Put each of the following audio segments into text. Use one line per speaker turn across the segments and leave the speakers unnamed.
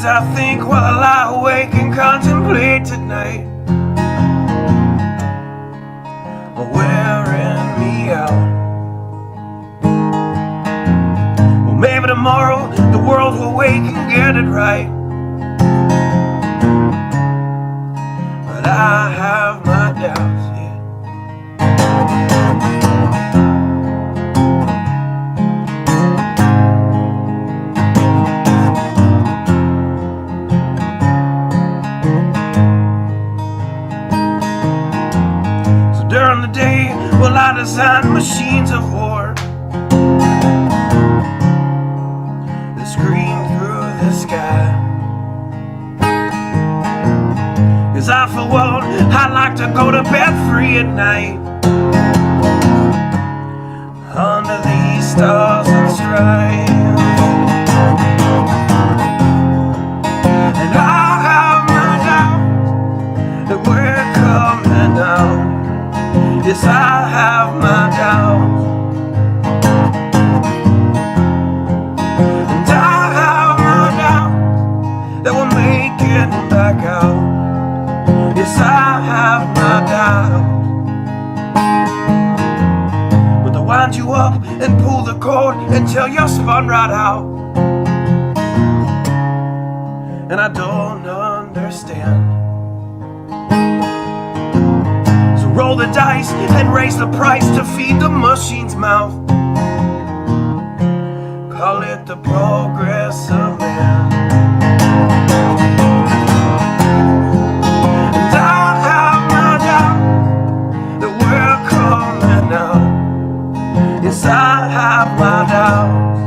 I think while I lie awake and contemplate tonight are wearing me out. Well, maybe tomorrow the world will wake and get it right, but I have my doubts, yeah. During the day, well, I design machines of war that scream through the sky. 'Cause I, for one, I like to go to bed free at night under these stars and stripes. And I have my doubts that we're coming out. Yes, I have my doubts, and I have my doubts that we'll make it back out. Yes, I have my doubts, but they'll wind you up and pull the cord until you're spun right out. And I don't understand. Roll the dice and raise the price to feed the machine's mouth. Call it the progress of man. And I have my doubts that we're coming out. Yes, I have my doubts,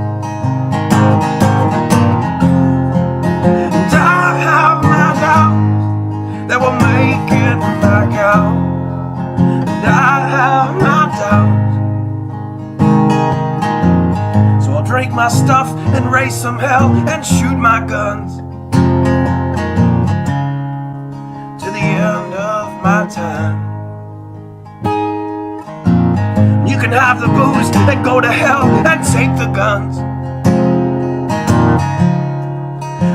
and I have my doubts that we'll make it back out. I have my doubts, so I'll drink my stuff and raise some hell and shoot my guns to the end of my time. You can have the booze and go to hell and take the guns,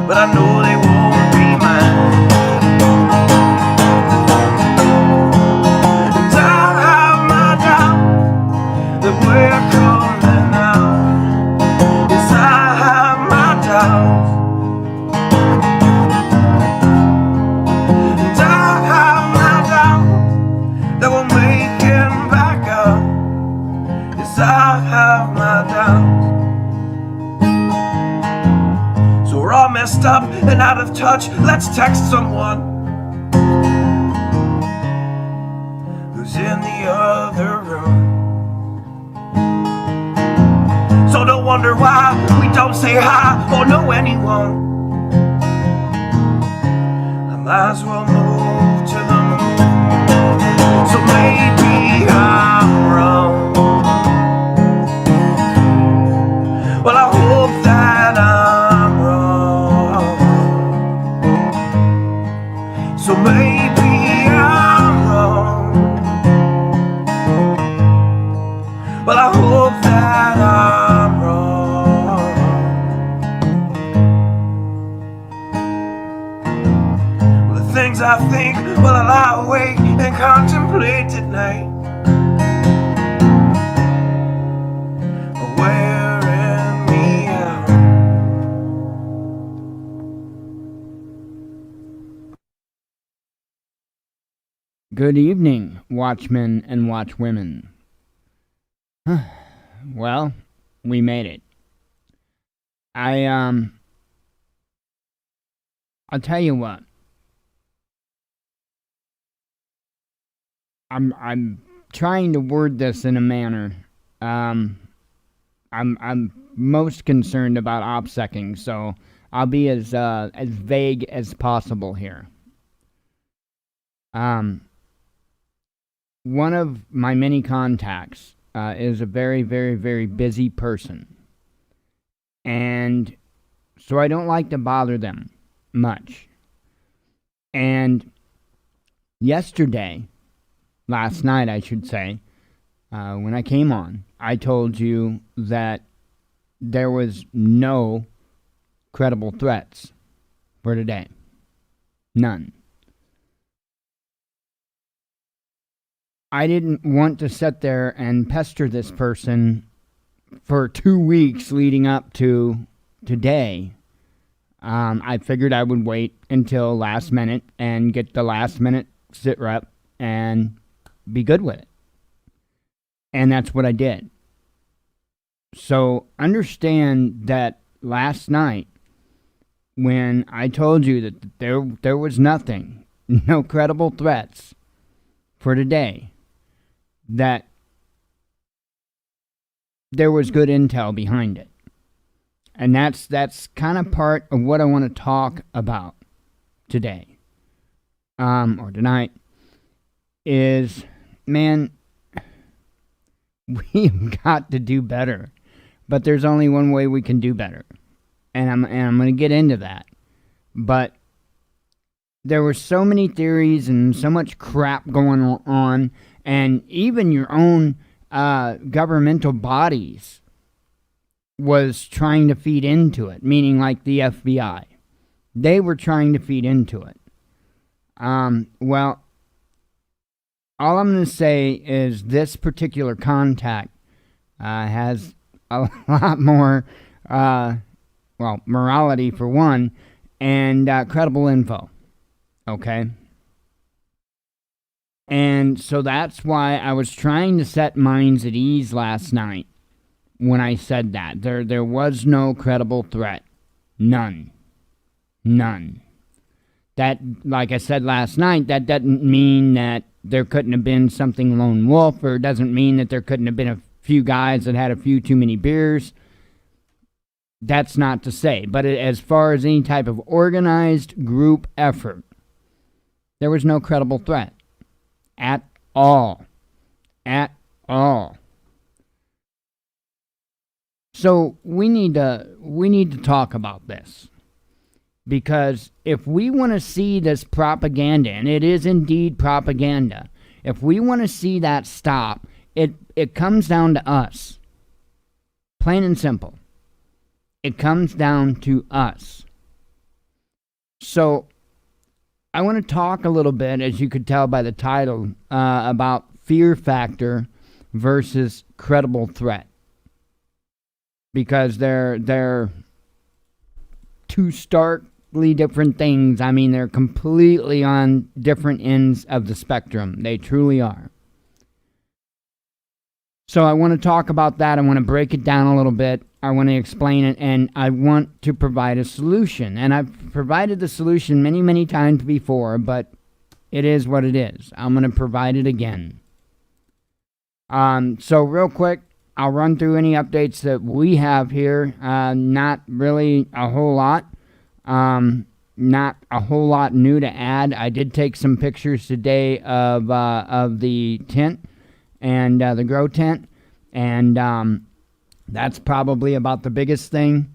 but I know they won't be mine. That we're coming out. Yes, I have my doubts, and I have my doubts that we'll make it back up. Yes, I have my doubts. So we're all messed up and out of touch. Let's text someone who's in the other room. So don't wonder why we don't say hi or know anyone. I might as well move to the moon. So maybe I'm wrong. Well, I hope that I'm wrong. So maybe I'm wrong. Well, I hope that I'm wrong. Well, the things I think while I lie awake and contemplate at night are wearing me out.
Good evening, watchmen and watchwomen. Well, we made it. I'll tell you what. I'm trying to word this in a manner. I'm most concerned about OPSECing, so I'll be as vague as possible here. One of my many contacts is a very, very, very busy person. And so I don't like to bother them much. And last night I should say, when I came on, I told you that there was no credible threats for today. None. I didn't want to sit there and pester this person for 2 weeks leading up to today. I figured I would wait until last minute and get the last minute sit rep and be good with it. And that's what I did. So understand that last night, when I told you that there was nothing, no credible threats for today, that there was good intel behind it. And that's kind of part of what I want to talk about today, or tonight, is, man, we've got to do better. But there's only one way we can do better. And I'm going to get into that. But there were so many theories and so much crap going on, and even your own governmental bodies was trying to feed into it, meaning like the FBI. They were trying to feed into it. Well, all I'm going to say is this particular contact has a lot more, morality for one, and credible info. Okay? And so that's why I was trying to set minds at ease last night when I said that. There was no credible threat. None. That, like I said last night, that doesn't mean that there couldn't have been something lone wolf, or doesn't mean that there couldn't have been a few guys that had a few too many beers. That's not to say. But as far as any type of organized group effort, there was no credible threat. At all. So we need to talk about this. Because if we want to see this propaganda, and it is indeed propaganda, if we want to see that stop, it comes down to us. Plain and simple. It comes down to us. So I want to talk a little bit, as you could tell by the title, about fear factor versus credible threat. Because they're two starkly different things. I mean, they're completely on different ends of the spectrum. They truly are. So I want to talk about that. I want to break it down a little bit. I want to explain it, and I want to provide a solution. And I've provided the solution many, many times before, but it is what it is. I'm going to provide it again. So real quick, I'll run through any updates that we have here. Not really a whole lot. Not a whole lot new to add. I did take some pictures today of the tent and the grow tent, and that's probably about the biggest thing.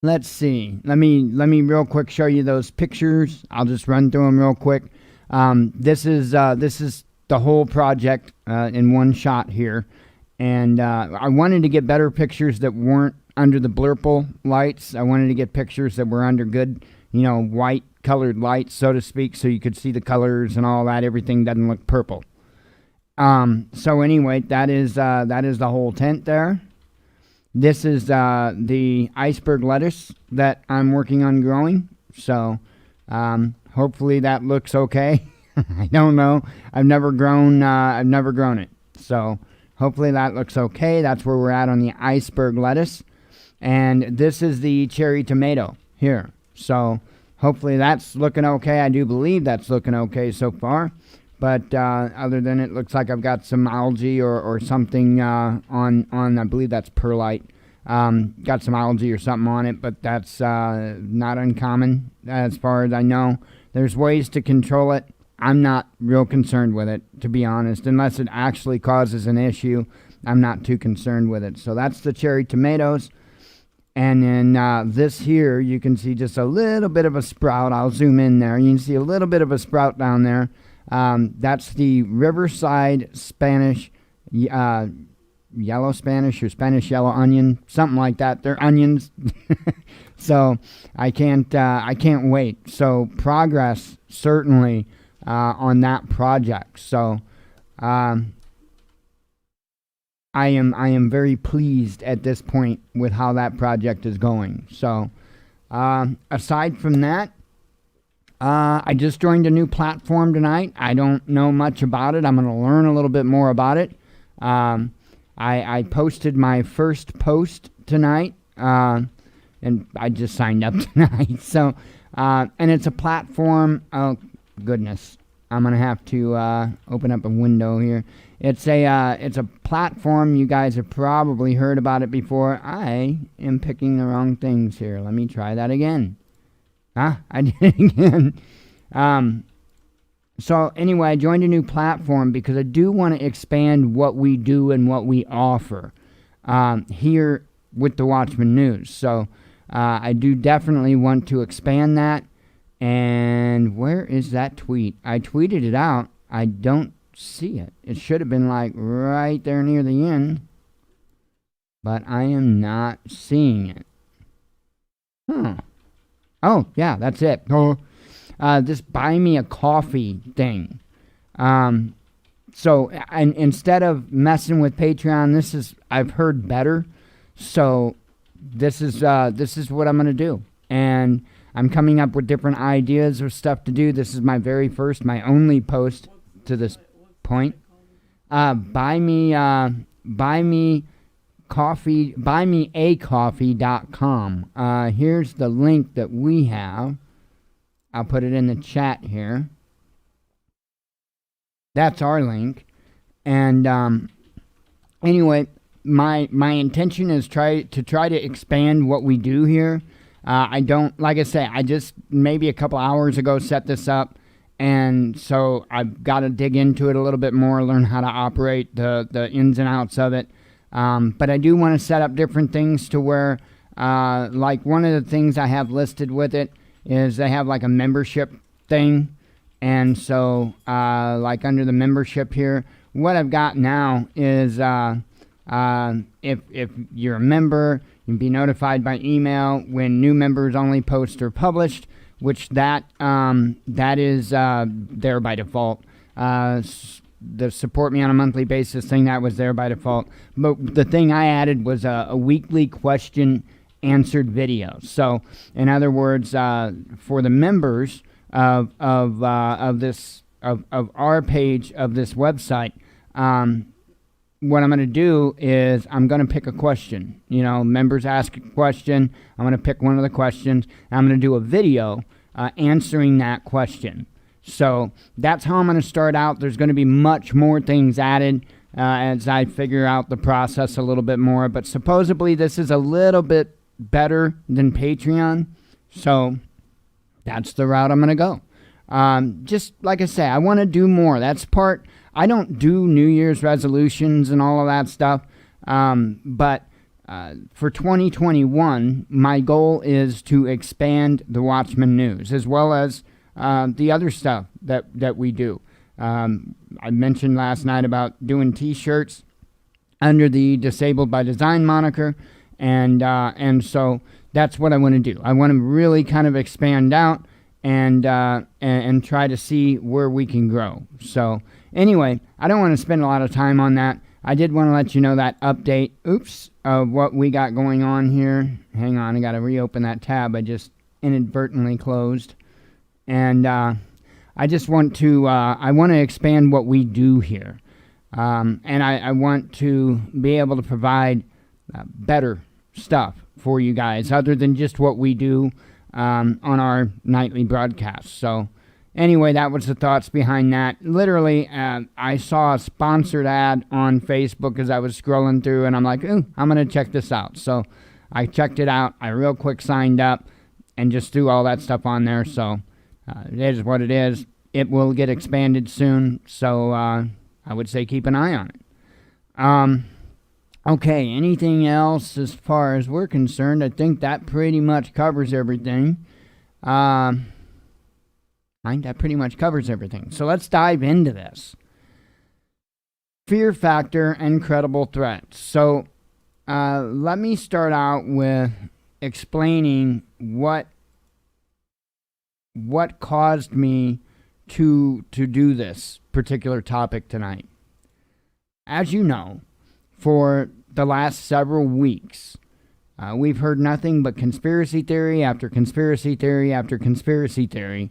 Let's see. Let me real quick show you those pictures. I'll just run through them real quick. This is the whole project in one shot here, and I wanted to get better pictures that weren't under the blurple lights. I wanted to get pictures that were under good, white colored lights, so to speak, so you could see the colors and all that. Everything doesn't look purple. So anyway, that is the whole tent there. This is the iceberg lettuce that I'm working on growing. So hopefully that looks okay. I don't know. I've never grown it. So hopefully that looks okay. That's where we're at on the iceberg lettuce. And this is the cherry tomato here. So hopefully that's looking okay. I do believe that's looking okay so far. But other than it looks like I've got some algae or something on, I believe that's perlite. Got some algae or something on it, but that's not uncommon as far as I know. There's ways to control it. I'm not real concerned with it, to be honest. Unless it actually causes an issue, I'm not too concerned with it. So that's the cherry tomatoes. And then this here, you can see just a little bit of a sprout. I'll zoom in there. You can see a little bit of a sprout down there. That's the Riverside Spanish yellow Spanish or Spanish yellow onion, something like that. They're onions. So I can't wait. So progress certainly on that project. So I am very pleased at this point with how that project is going. So aside from that, I just joined a new platform tonight. I don't know much about it. I'm going to learn a little bit more about it. I posted my first post tonight, and I just signed up tonight. So, and it's a platform. Oh goodness, I'm gonna have to open up a window here. It's a platform. You guys have probably heard about it before. I am picking the wrong things here. Let me try that again. I did it again. So anyway, I joined a new platform because I do want to expand what we do and what we offer here with the Watchman News. So I do definitely want to expand that. And where is that tweet? I tweeted it out. I don't see it. It should have been like right there near the end. But I am not seeing it. Oh, yeah, that's it. This buy me a coffee thing. So and instead of messing with Patreon, I've heard better. So this is what I'm gonna do, and I'm coming up with different ideas of stuff to do. This is my only post to this point. buymeacoffee.com. Here's the link that we have. I'll put it in the chat here. That's our link. And anyway, my intention is try to expand what we do here. I don't, like I say, I just maybe a couple hours ago set this up, and so I've got to dig into it a little bit more, learn how to operate the ins and outs of it. But I do want to set up different things to where, like one of the things I have listed with it is they have like a membership thing. And so, like under the membership here, what I've got now is if you're a member, you can be notified by email when new members only posts are published, which that is there by default. The support me on a monthly basis thing, that was there by default. But the thing I added was a weekly question answered video. So in other words, for the members of our page of this website, what I'm going to do is I'm going to pick a question. You know, members ask a question. I'm going to pick one of the questions. And I'm going to do a video answering that question. So that's how I'm going to start out. There's going to be much more things added as I figure out the process a little bit more. But supposedly this is a little bit better than Patreon. So that's the route I'm going to go. Just like I say, I want to do more. That's part. I don't do New Year's resolutions and all of that stuff. But for 2021, my goal is to expand the Watchman News as well as the other stuff that we do. I mentioned last night about doing T-shirts under the Disabled by Design moniker, and so that's what I want to do. I want to really kind of expand out and try to see where we can grow. So anyway, I don't want to spend a lot of time on that. I did want to let you know that update, of what we got going on here. Hang on, I got to reopen that tab I just inadvertently closed. And I just want to expand what we do here. And I want to be able to provide better stuff for you guys other than just what we do on our nightly broadcasts. So anyway, that was the thoughts behind that. Literally, I saw a sponsored ad on Facebook as I was scrolling through, and I'm like, ooh, I'm going to check this out. So I checked it out. I real quick signed up and just threw all that stuff on there. So it is what it is. It will get expanded soon, so I would say keep an eye on it. Okay, anything else as far as we're concerned? I think that pretty much covers everything. That pretty much covers everything. So let's dive into this. fear factor and credible threats. So let me start out with explaining what caused me to do this particular topic tonight. As you know, for the last several weeks, we've heard nothing but conspiracy theory after conspiracy theory after conspiracy theory.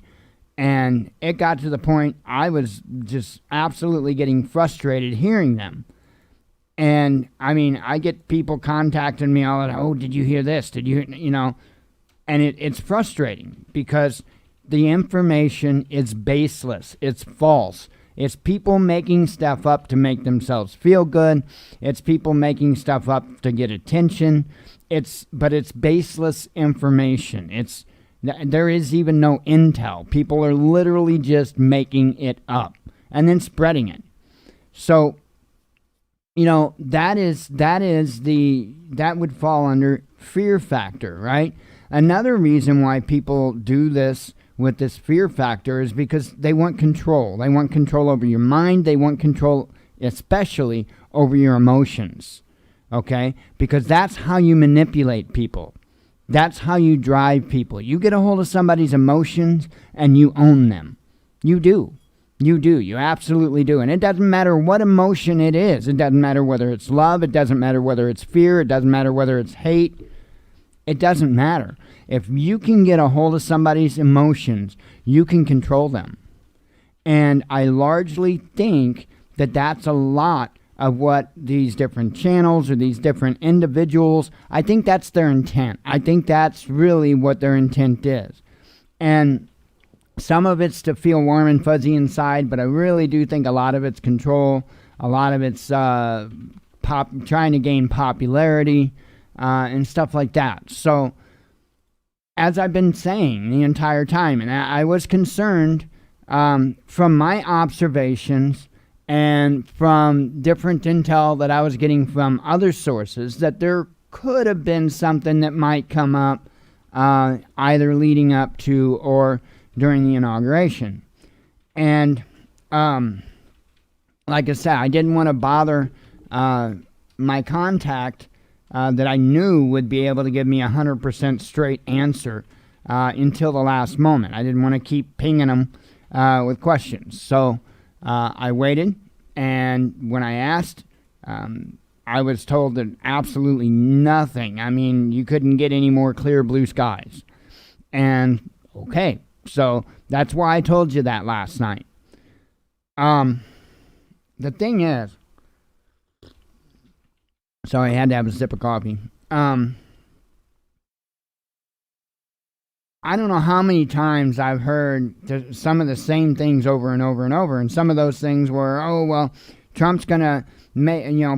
And it got to the point I was just absolutely getting frustrated hearing them. And I mean, I get people contacting me all the time. Oh, did you hear this? Did you, and it's frustrating because the information is baseless. It's false. It's people making stuff up to make themselves feel good. It's people making stuff up to get attention. But it's baseless information. There is even no intel. People are literally just making it up and then spreading it. So, that would fall under fear factor, right? Another reason why people do this with this fear factor is because they want control. They want control over your mind. They want control especially over your emotions, okay? Because that's how you manipulate people. That's how you drive people. You get a hold of somebody's emotions and you own them. You do. You do. You absolutely do. And it doesn't matter what emotion it is. It doesn't matter whether it's love. It doesn't matter whether it's fear. It doesn't matter whether it's hate. It doesn't matter. If you can get a hold of somebody's emotions, you can control them. And I largely think that that's a lot of what these different channels or these different individuals, I think that's their intent. I think that's really what their intent is. And some of it's to feel warm and fuzzy inside, but I really do think a lot of it's control. A lot of it's trying to gain popularity and stuff like that. So, as I've been saying the entire time, and I was concerned from my observations and from different intel that I was getting from other sources, that there could have been something that might come up either leading up to or during the inauguration. And like I said, I didn't want to bother my contact that I knew would be able to give me 100% straight answer until the last moment. I didn't want to keep pinging them with questions. So I waited, and when I asked, I was told that absolutely nothing. I mean, you couldn't get any more clear blue skies. And, okay, so that's why I told you that last night. The thing is, sorry, I had to have a sip of coffee. I don't know how many times I've heard some of the same things over and over and over, and some of those things were, oh, well, Trump's going to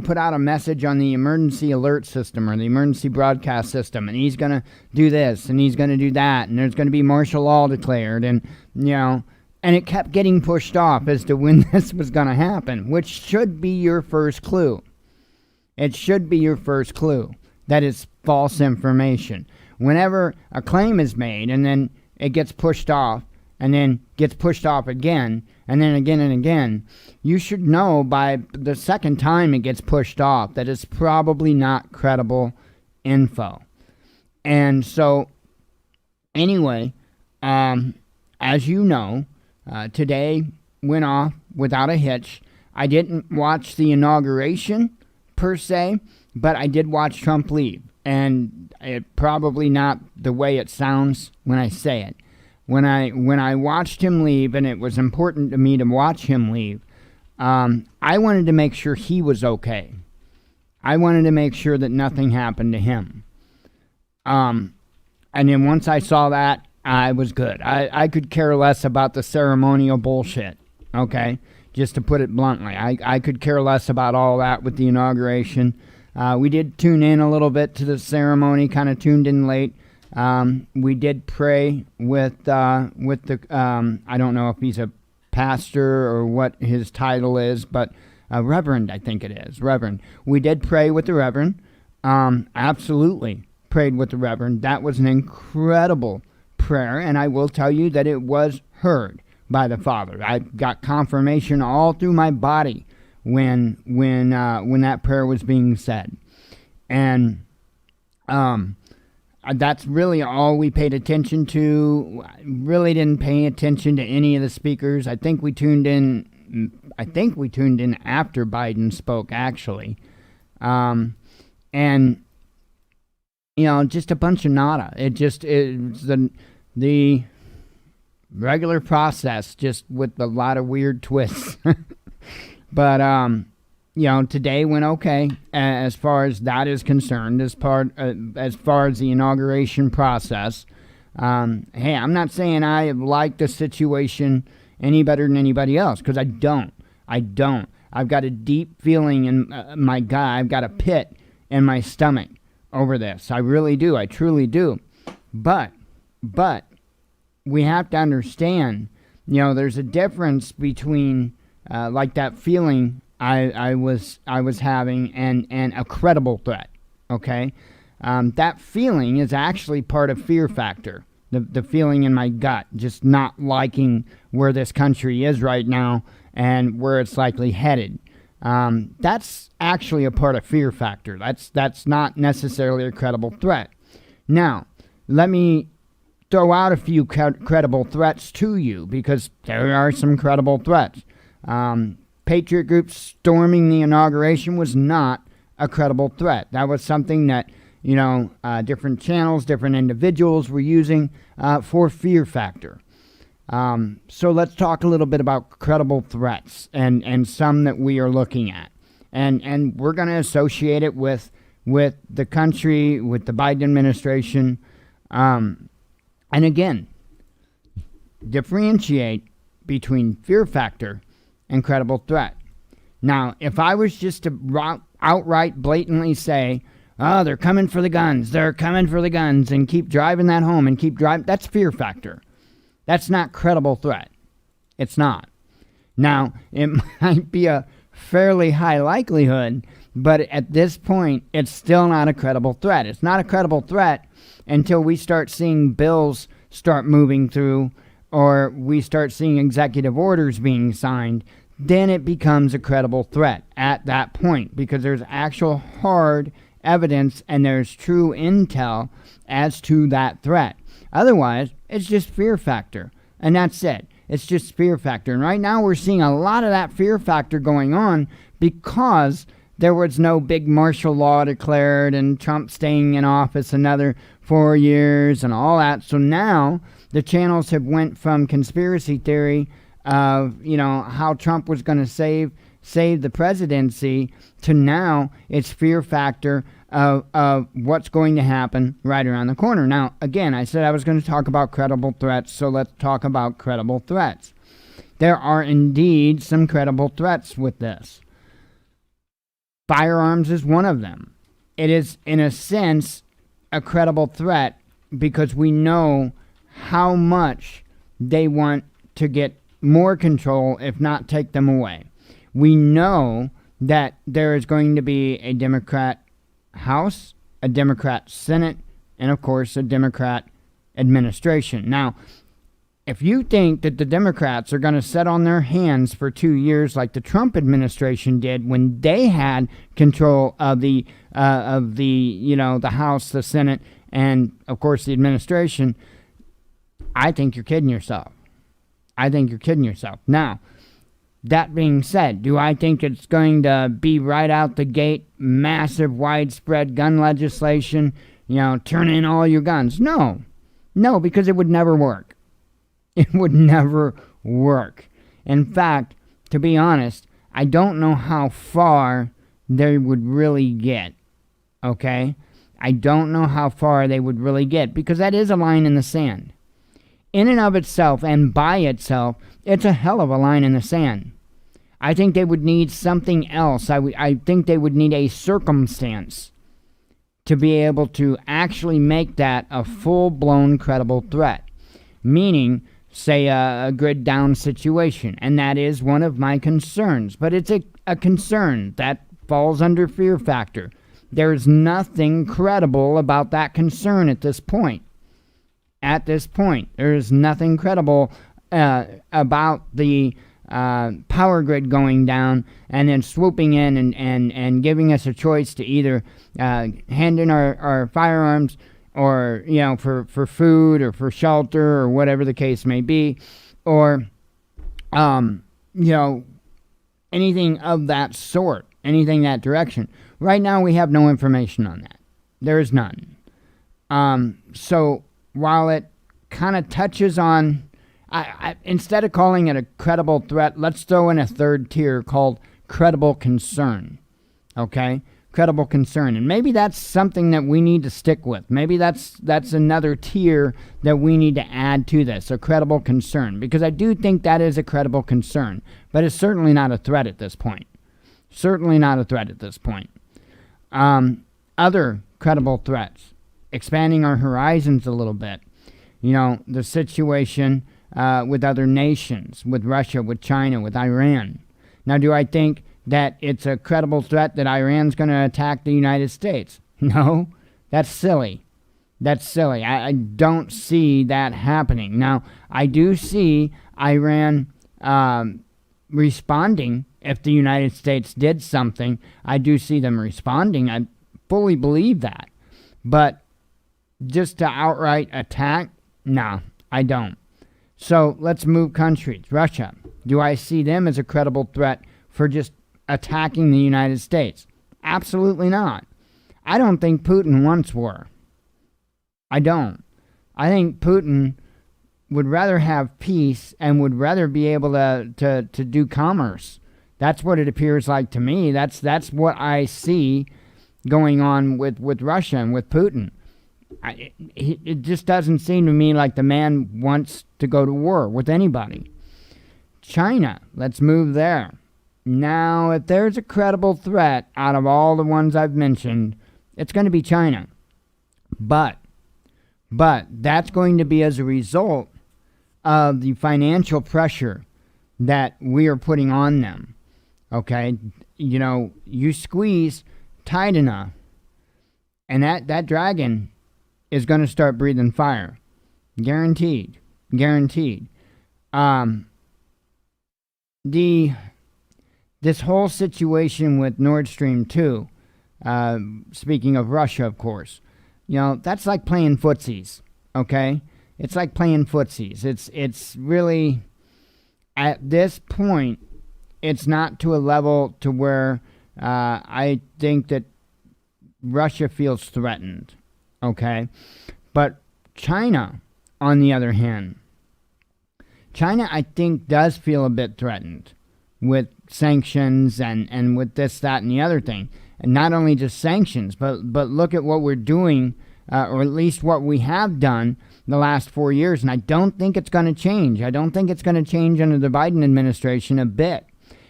put out a message on the emergency alert system or the emergency broadcast system, and he's going to do this, and he's going to do that, and there's going to be martial law declared, and it kept getting pushed off as to when this was going to happen, which should be your first clue. It should be your first clue that it's false information. Whenever a claim is made and then it gets pushed off and then gets pushed off again and then again and again, you should know by the second time it gets pushed off that it's probably not credible info. And so, anyway, as you know, today went off without a hitch. I didn't watch the inauguration per se, but I did watch Trump leave. And it probably not the way it sounds when I say it. When I watched him leave, and it was important to me to watch him leave, I wanted to make sure he was okay. I wanted to make sure that nothing happened to him. And then once I saw that, I was good. I could care less about the ceremonial bullshit, okay? Just to put it bluntly. I could care less about all that with the inauguration. We did tune in a little bit to the ceremony, kind of tuned in late. We did pray with the, I don't know if he's a pastor or what his title is, but Reverend, I think it is, Reverend. We did pray with the Reverend, absolutely prayed with the Reverend. That was an incredible prayer, and I will tell you that it was heard by the Father. I got confirmation all through my body when that prayer was being said. And that's really all we paid attention to. Really didn't pay attention to any of the speakers. I think we tuned in after Biden spoke, actually. And just a bunch of nada. It's the regular process, just with a lot of weird twists. But today went okay as far as that is concerned. As far as the inauguration process, hey, I'm not saying I like the situation any better than anybody else, because I don't. I've got a deep feeling in my gut. I've got a pit in my stomach over this. I really do. I truly do. But we have to understand, there's a difference between like that feeling I was having and a credible threat. Okay, that feeling is actually part of fear factor. The feeling in my gut, just not liking where this country is right now and where it's likely headed. That's actually a part of fear factor. That's not necessarily a credible threat. Now, let me throw out a few credible threats to you, because there are some credible threats. Patriot groups storming the inauguration was not a credible threat. That was something that different channels, different individuals were using for fear factor. So let's talk a little bit about credible threats and some that we are looking at. And we're going to associate it with the country, with the Biden administration. And again, differentiate between fear factor and credible threat. Now, if I was just to outright blatantly say, oh, they're coming for the guns, and keep driving that home and keep driving, that's fear factor. That's not credible threat. It's not. Now, it might be a fairly high likelihood, but at this point, it's still not a credible threat. It's not a credible threat until we start seeing bills start moving through, or we start seeing executive orders being signed. Then it becomes a credible threat at that point, because there's actual hard evidence and there's true intel as to that threat. Otherwise, it's just fear factor, and that's it. It's just fear factor. And right now we're seeing a lot of that fear factor going on because there was no big martial law declared and Trump staying in office another 4 years and all that. So now the channels have went from conspiracy theory of, how Trump was going to save the presidency to now it's fear factor of what's going to happen right around the corner. Now, again, I said I was going to talk about credible threats, so let's talk about credible threats. There are indeed some credible threats with this. Firearms is one of them. It is, in a sense, a credible threat because we know how much they want to get more control, if not take them away. We know that there is going to be a Democrat House, a Democrat Senate, and of course a Democrat administration. Now, if you think that the Democrats are going to sit on their hands for 2 years like the Trump administration did when they had control of the House, the Senate, and of course the administration, I think you're kidding yourself. Now, that being said, do I think it's going to be right out the gate, massive, widespread gun legislation, turn in all your guns? No, because it would never work. It would never work. In fact, to be honest, I don't know how far they would really get, okay? I don't know how far they would really get, because that is a line in the sand. In and of itself and by itself, it's a hell of a line in the sand. I think they would need something else. I think they would need a circumstance to be able to actually make that a full-blown credible threat. Meaning, say, a grid down situation. And that is one of my concerns. But it's a concern that falls under fear factor. There's nothing credible about that concern at this point. There is nothing credible about the power grid going down and then swooping in and giving us a choice to either hand in our firearms or, for food or for shelter or whatever the case may be, or, anything of that sort, anything that direction. Right now, we have no information on that. There is none. So while it kind of touches on, I instead of calling it a credible threat, let's throw in a third tier called credible concern. Okay? Credible concern. And maybe that's something that we need to stick with. Maybe that's another tier that we need to add to this, a credible concern. Because I do think that is a credible concern. But it's certainly not a threat at this point. Certainly not a threat at this point. Other credible threats. Expanding our horizons a little bit. The situation with other nations, with Russia, with China, with Iran. Now, do I think that it's a credible threat that Iran's going to attack the United States? No, that's silly. That's silly. I don't see that happening. Now, I do see Iran responding if the United States did something. I do see them responding. I fully believe that. But just to outright attack, no, I don't. So let's move countries. Russia. Do I see them as a credible threat for just attacking the United States? Absolutely not. I don't think Putin wants war. I don't. I think Putin would rather have peace and would rather be able to do commerce. That's what it appears like to me. That's what I see going on with Russia and with Putin. It just doesn't seem to me like the man wants to go to war with anybody. China, let's move there. Now, if there's a credible threat out of all the ones I've mentioned, it's going to be China. But that's going to be as a result of the financial pressure that we are putting on them. Okay? You squeeze tight enough, and that dragon is going to start breathing fire. Guaranteed. This whole situation with Nord Stream 2, speaking of Russia, of course, that's like playing footsies, okay? It's like playing footsies. It's really, at this point, it's not to a level to where I think that Russia feels threatened, okay? But China, on the other hand, China, I think, does feel a bit threatened with sanctions and with this, that, and the other thing. And not only just sanctions, but look at what we're doing, or at least what we have done the last 4 years. And I don't think it's going to change. I don't think it's going to change under the Biden administration a bit.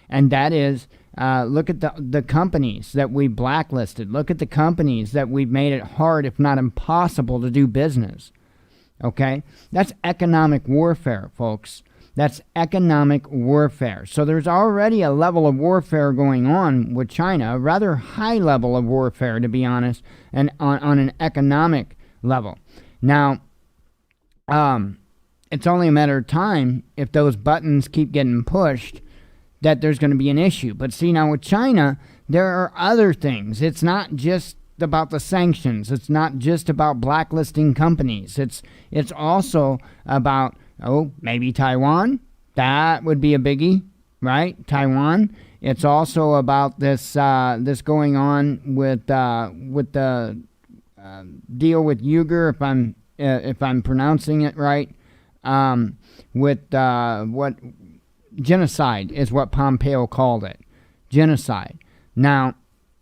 And that is, look at the companies that we blacklisted. Look at the companies that we've made it hard, if not impossible, to do business. Okay? That's economic warfare, folks. That's economic warfare. So there's already a level of warfare going on with China, a rather high level of warfare, to be honest, and on an economic level. Now, it's only a matter of time if those buttons keep getting pushed that there's going to be an issue. But see, now with China, there are other things. It's not just about the sanctions. It's not just about blacklisting companies. It's also about, maybe Taiwan. That would be a biggie, right? Taiwan. It's also about this going on with the deal with Uyghur, if I'm pronouncing it right. With what genocide is what Pompeo called it. Genocide. Now,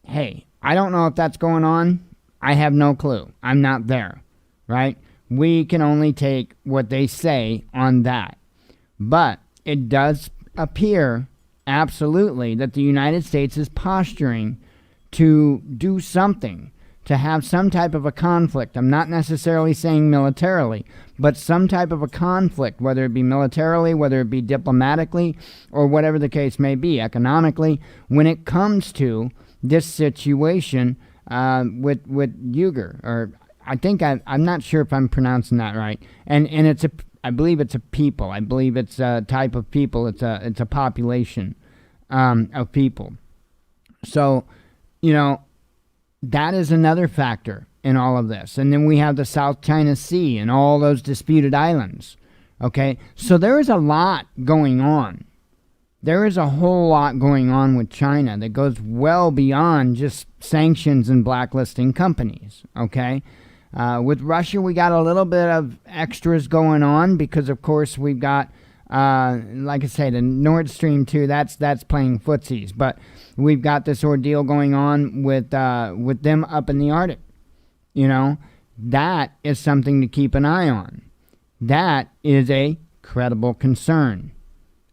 hey, I don't know if that's going on. I have no clue. I'm not there, right? We can only take what they say on that. But it does appear absolutely that the United States is posturing to do something, to have some type of a conflict. I'm not necessarily saying militarily, but some type of a conflict, whether it be militarily, whether it be diplomatically, or whatever the case may be, economically, when it comes to this situation with Uyghur, or I think I'm not sure if I'm pronouncing that right. And it's I believe it's a people. I believe it's a type of people. It's a population of people. So, that is another factor in all of this. And then we have the South China Sea and all those disputed islands. Okay, so there is a lot going on. There is a whole lot going on with China that goes well beyond just sanctions and blacklisting companies. Okay, with Russia, we got a little bit of extras going on because, of course, we've got, like I say, the Nord Stream 2. That's playing footsies, but we've got this ordeal going on with them up in the Arctic. That is something to keep an eye on. That is a credible concern.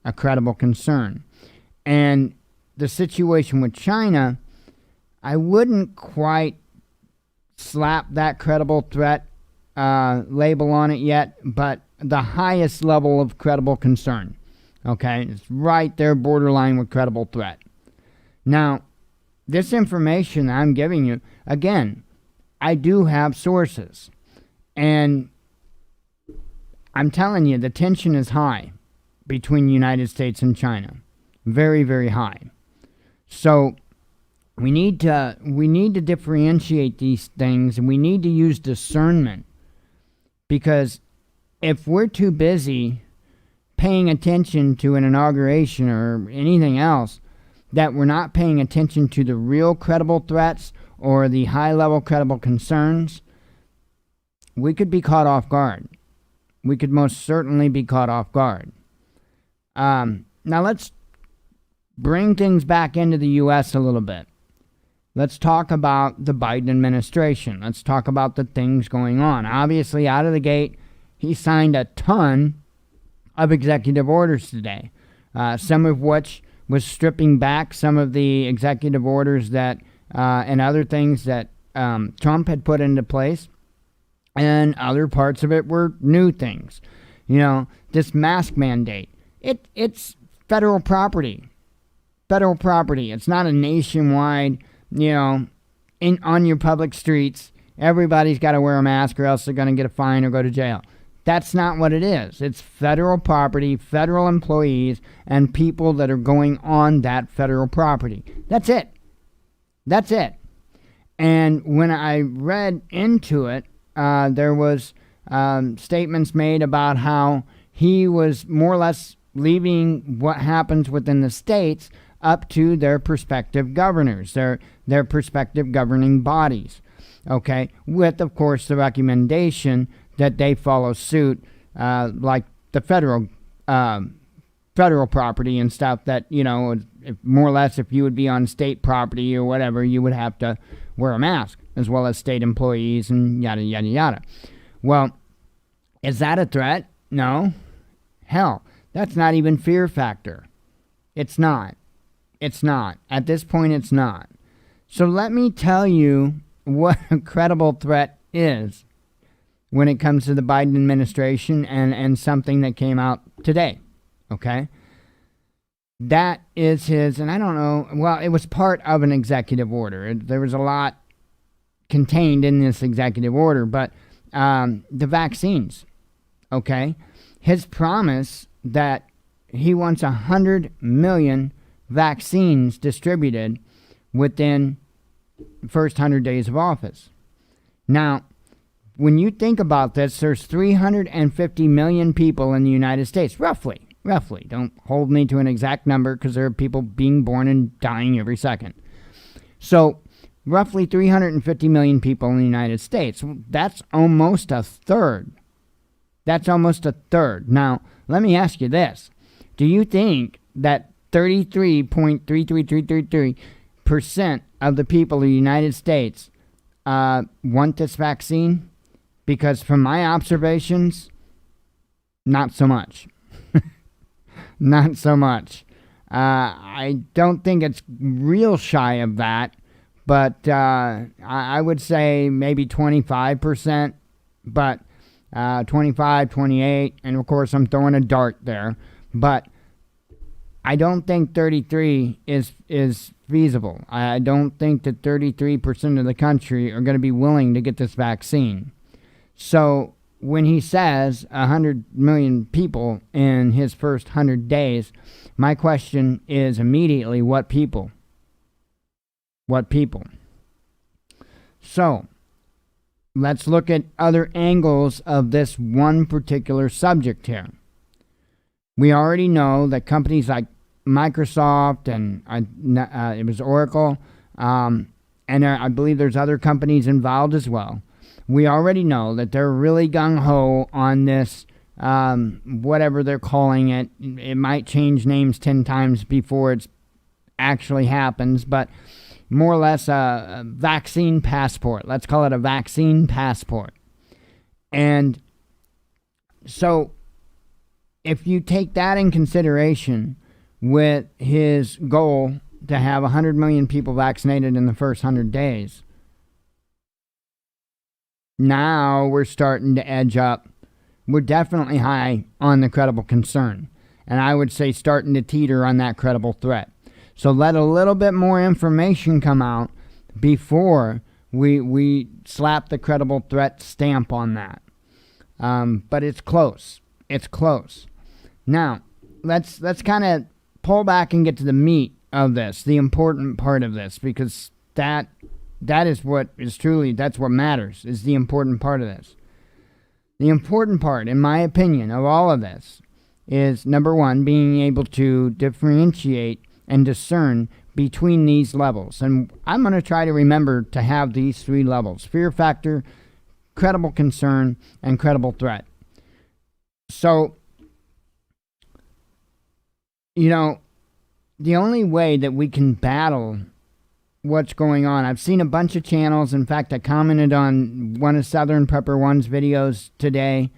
A credible concern. And the situation with China, I wouldn't quite slap that credible threat label on it yet, but the highest level of credible concern. Okay? It's right there borderline with credible threat. Now, this information I'm giving you, again, I do have sources. And I'm telling you, the tension is high between the United States and China. Very, very high. So we need to differentiate these things, and we need to use discernment. Because if we're too busy paying attention to an inauguration or anything else, that we're not paying attention to the real credible threats or the high-level credible concerns, we could be caught off guard. We could most certainly be caught off guard. Now let's bring things back into the U.S. a little bit. Let's talk about the Biden administration. Let's talk about the things going on. Obviously, out of the gate, he signed a ton of executive orders today, some of which was stripping back some of the executive orders that and other things that Trump had put into place. And other parts of it were new things. This mask mandate. It's federal property. Federal property. It's not a nationwide, on your public streets, everybody's got to wear a mask or else they're going to get a fine or go to jail. That's not what it is. It's federal property, federal employees, and people that are going on that federal property. That's it. That's it. And when I read into it, there was statements made about how he was more or less leaving what happens within the states up to their prospective governors, their prospective governing bodies. Okay, with of course the recommendation that they follow suit, like the federal property and stuff. That if, more or less, if you would be on state property or whatever, you would have to wear a mask, as well as state employees and yada, yada, yada. Well, is that a threat? No. Hell, that's not even fear factor. It's not. It's not. At this point, it's not. So let me tell you what a credible threat is when it comes to the Biden administration and something that came out today. Okay? That is his, and I don't know, well, it was part of an executive order. There was a lot contained in this executive order, but the vaccines, okay? His promise that he wants 100 million vaccines distributed within the first 100 days of office. Now, when you think about this, there's 350 million people in the United States, roughly. Don't hold me to an exact number because there are people being born and dying every second. So, roughly 350 million people in the United States. That's almost a third. That's almost a third. Now, let me ask you this. Do you think that 33.33333% of the people in the United States want this vaccine? Because from my observations, not so much. Not so much. I don't think it's real shy of that, but I would say maybe 25%, but 25, 28, and of course I'm throwing a dart there, but I don't think 33 is feasible. I don't think that 33% of the country are going to be willing to get this vaccine. So when he says 100 million people in his first 100 days, my question is immediately, what people? What people? So, let's look at other angles of this one particular subject here. We already know that companies like Microsoft and it was Oracle, and I believe there's other companies involved as well. We already know that they're really gung-ho on this, whatever they're calling it. It might change names 10 times before it actually happens, but more or less a vaccine passport. Let's call it a vaccine passport. And so if you take that in consideration with his goal to have 100 million people vaccinated in the first 100 days, now we're starting to edge up. We're definitely high on the credible concern, and I would say starting to teeter on that credible threat. So let a little bit more information come out before we slap the credible threat stamp on that. But it's close. It's close. Now, let's kind of pull back and get to the meat of this, the important part of this, because that is what is truly, that's what matters, is the important part of this. The important part, in my opinion, of all of this is, number one, being able to differentiate and discern between these levels. And I'm going to try to remember to have these three levels: fear factor, credible concern, and credible threat. So, the only way that we can battle what's going on, I've seen a bunch of channels. In fact, I commented on one of Southern Prepper One's videos today,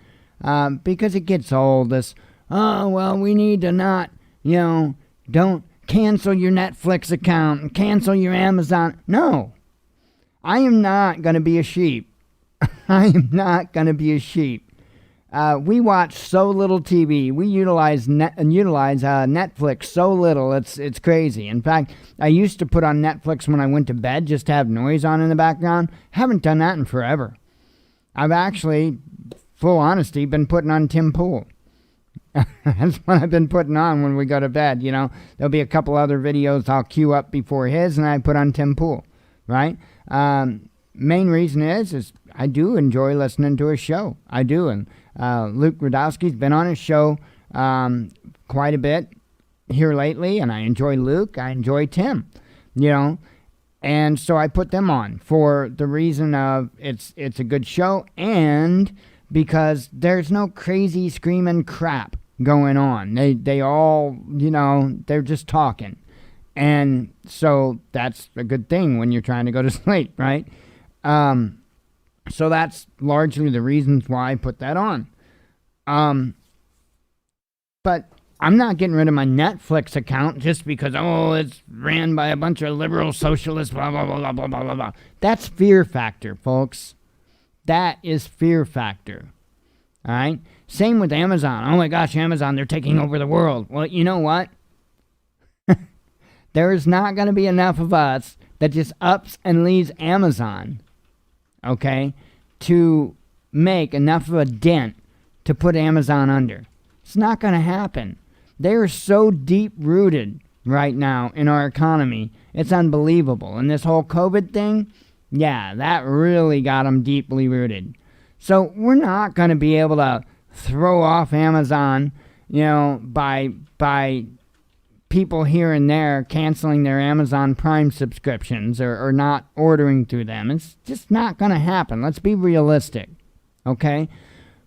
because it gets old, this, oh, well, we need to not, don't cancel your Netflix account and cancel your Amazon. No, I am not going to be a sheep. I am not going to be a sheep. We watch so little TV. We utilize Netflix so little. It's crazy. In fact, I used to put on Netflix when I went to bed just to have noise on in the background. Haven't done that in forever. I've actually, full honesty, been putting on Tim Pool. That's what I've been putting on when we go to bed. There'll be a couple other videos I'll queue up before his, and I put on Tim Pool, right? Main reason is I do enjoy listening to his show. I do, and Luke Radowski's been on his show quite a bit here lately, and I enjoy Luke. I enjoy Tim, and so I put them on for the reason of it's a good show, and because there's no crazy screaming crap going on. They all, they're just talking. And so that's a good thing when you're trying to go to sleep, right? So that's largely the reasons why I put that on. But I'm not getting rid of my Netflix account just because, it's ran by a bunch of liberal socialists, blah, blah, blah, blah, blah, blah, blah. That's fear factor, folks. That is fear factor. All right? Same with Amazon. Oh my gosh, Amazon, they're taking over the world. Well, you know what? There is not going to be enough of us that just ups and leaves Amazon, okay, to make enough of a dent to put Amazon under. It's not going to happen. They are so deep-rooted right now in our economy. It's unbelievable. And this whole COVID thing, yeah, that really got them deeply rooted. So we're not going to be able to throw off Amazon, by people here and there canceling their Amazon Prime subscriptions or not ordering through them. It's just not going to happen. Let's be realistic, okay?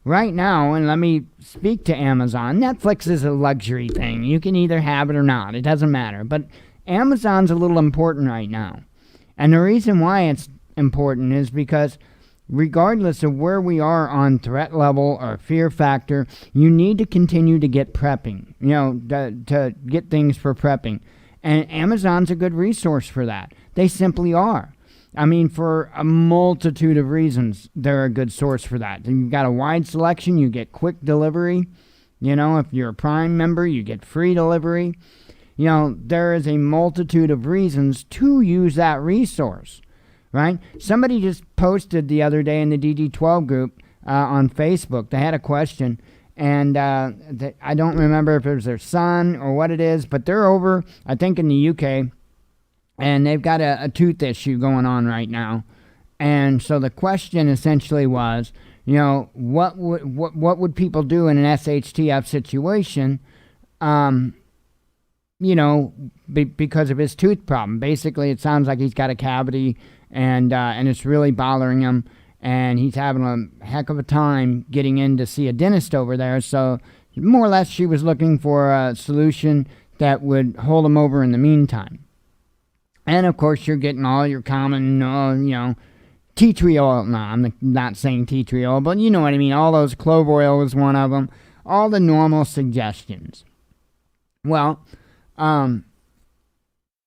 Right now, and let me speak to Amazon, Netflix is a luxury thing. You can either have it or not. It doesn't matter. But Amazon's a little important right now. And the reason why it's important is because regardless of where we are on threat level or fear factor, you need to continue to get prepping, to get things for prepping. And Amazon's a good resource for that. They simply are. I mean, for a multitude of reasons, they're a good source for that. You've got a wide selection. You get quick delivery. If you're a Prime member, you get free delivery. There is a multitude of reasons to use that resource. Right? Somebody just posted the other day in the DD12 group on Facebook. They had a question, and I don't remember if it was their son or what it is, but they're over, I think, in the UK, and they've got a tooth issue going on right now. And so the question essentially was, what would people do in an SHTF situation, because of his tooth problem? Basically, it sounds like he's got a cavity, and it's really bothering him, and he's having a heck of a time getting in to see a dentist over there. So more or less, she was looking for a solution that would hold him over in the meantime. And of course, you're getting all your common, tea tree oil. No, I'm not saying tea tree oil, but you know what I mean. All those, clove oil was one of them. All the normal suggestions. Well,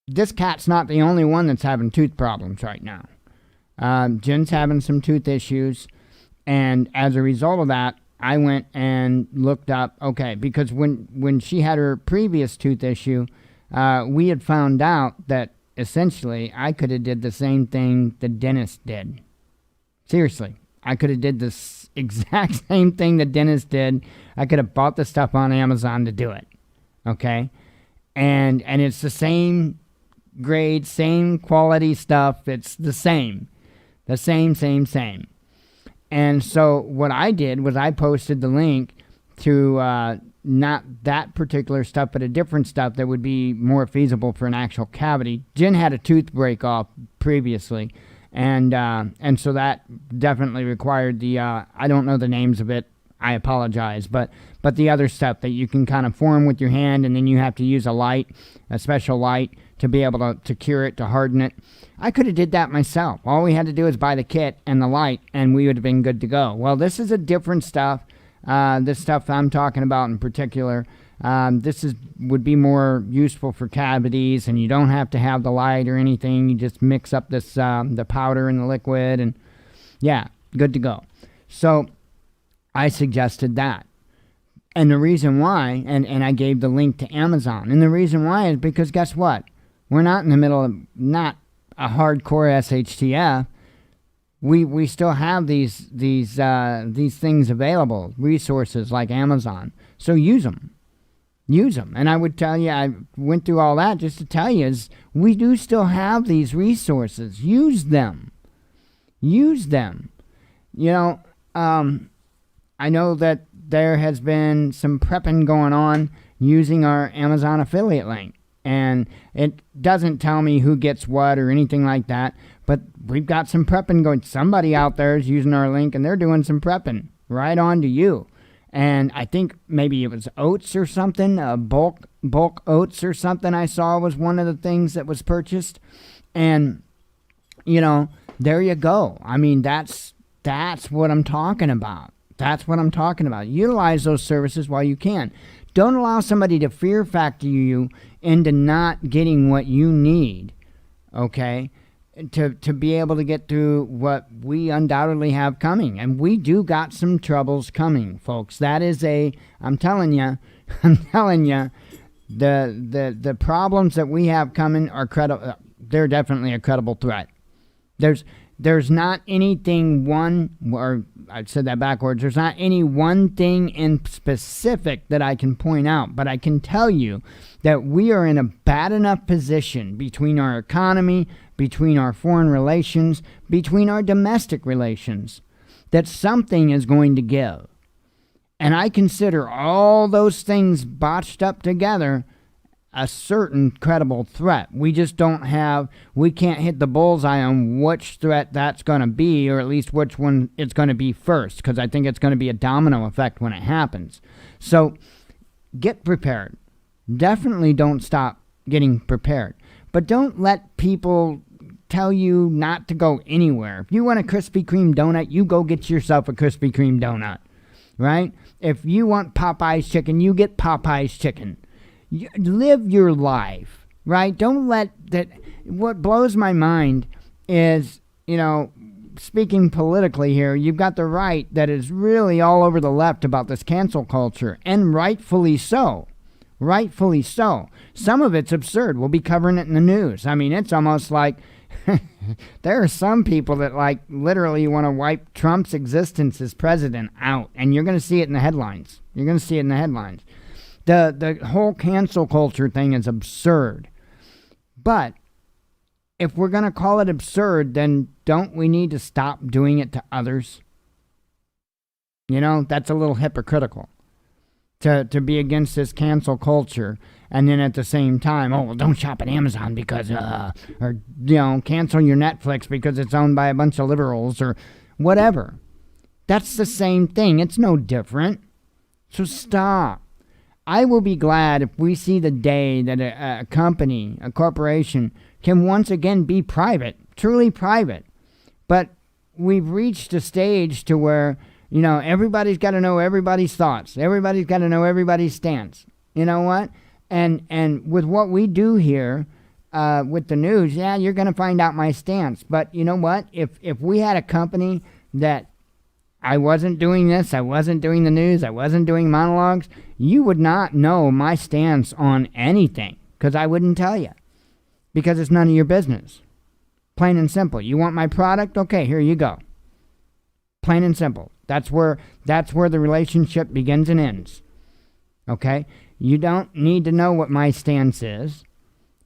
this cat's not the only one that's having tooth problems right now. Jen's having some tooth issues, and as a result of that, I went and looked up, because when she had her previous tooth issue, we had found out that essentially I could have did the same thing the dentist did. Seriously, I could have did this exact same thing the dentist did. I could have bought the stuff on Amazon to do it. Okay? And it's the same grade, same quality stuff. It's the same. The same. And so what I did was I posted the link to not that particular stuff, but a different stuff that would be more feasible for an actual cavity. Jen had a tooth break off previously, and so that definitely required the I don't know the names of it. I apologize, but the other stuff that you can kind of form with your hand, and then you have to use a special light, to be able to cure it, to harden it. I could have did that myself. All we had to do is buy the kit and the light, and we would have been good to go. Well, this is a different stuff. This stuff I'm talking about in particular, would be more useful for cavities, and you don't have to have the light or anything. You just mix up this the powder and the liquid, and yeah, good to go. So I suggested that. And the reason why, and I gave the link to Amazon, and the reason why is because guess what? We're not in the middle of not a hardcore SHTF. We still have these things available, resources like Amazon. So use them. And I would tell you, I went through all that just to tell you, is we do still have these resources. Use them. I know that there has been some prepping going on using our Amazon affiliate link. And it doesn't tell me who gets what or anything like that. But we've got some prepping going. Somebody out there is using our link, and they're doing some prepping right on to you. And I think maybe it was oats or something, bulk oats or something I saw was one of the things that was purchased. And, there you go. I mean, that's what I'm talking about. Utilize those services while you can. Don't allow somebody to fear factor you into not getting what you need, okay, to be able to get through what we undoubtedly have coming. And we do got some troubles coming, folks. That is I'm telling you, the problems that we have coming are credible. They're definitely a credible threat. There's not anything or I said that backwards. There's not any one thing in specific that I can point out, but I can tell you that we are in a bad enough position between our economy, between our foreign relations, between our domestic relations, that something is going to give. And I consider all those things botched up together a certain credible threat. We just we can't hit the bullseye on which threat that's going to be, or at least which one it's going to be first, because I think it's going to be a domino effect when it happens. So get prepared. Definitely don't stop getting prepared. But don't let people tell you not to go anywhere. If you want a Krispy Kreme donut, you go get yourself a Krispy Kreme donut, right? If you want Popeye's chicken, you get Popeye's chicken. Live your life, right? Don't let that. What blows my mind is, speaking politically here, you've got the right that is really all over the left about this cancel culture, and rightfully so. Some of it's absurd. We'll be covering it in the news. I mean, it's almost like there are some people that like literally want to wipe Trump's existence as president out, and you're going to see it in the headlines. You're going to see it in the headlines. The whole cancel culture thing is absurd. But if we're going to call it absurd, then don't we need to stop doing it to others? You know, that's a little hypocritical to be against this cancel culture, and then at the same time, oh, well, don't shop at Amazon because, or, you know, cancel your Netflix because it's owned by a bunch of liberals or whatever. That's the same thing. It's no different. So stop. I will be glad if we see the day that a company, a corporation, can once again be private, truly private. But we've reached a stage to where, you know, everybody's got to know everybody's thoughts. Everybody's got to know everybody's stance. You know what? And with what we do here with the news, yeah, you're going to find out my stance. But you know what? If we had a company that I wasn't doing this, I wasn't doing the news, I wasn't doing monologues, you would not know my stance on anything because I wouldn't tell you because it's none of your business. Plain and simple. You want my product? Okay, here you go. Plain and simple. That's where the relationship begins and ends. Okay? You don't need to know what my stance is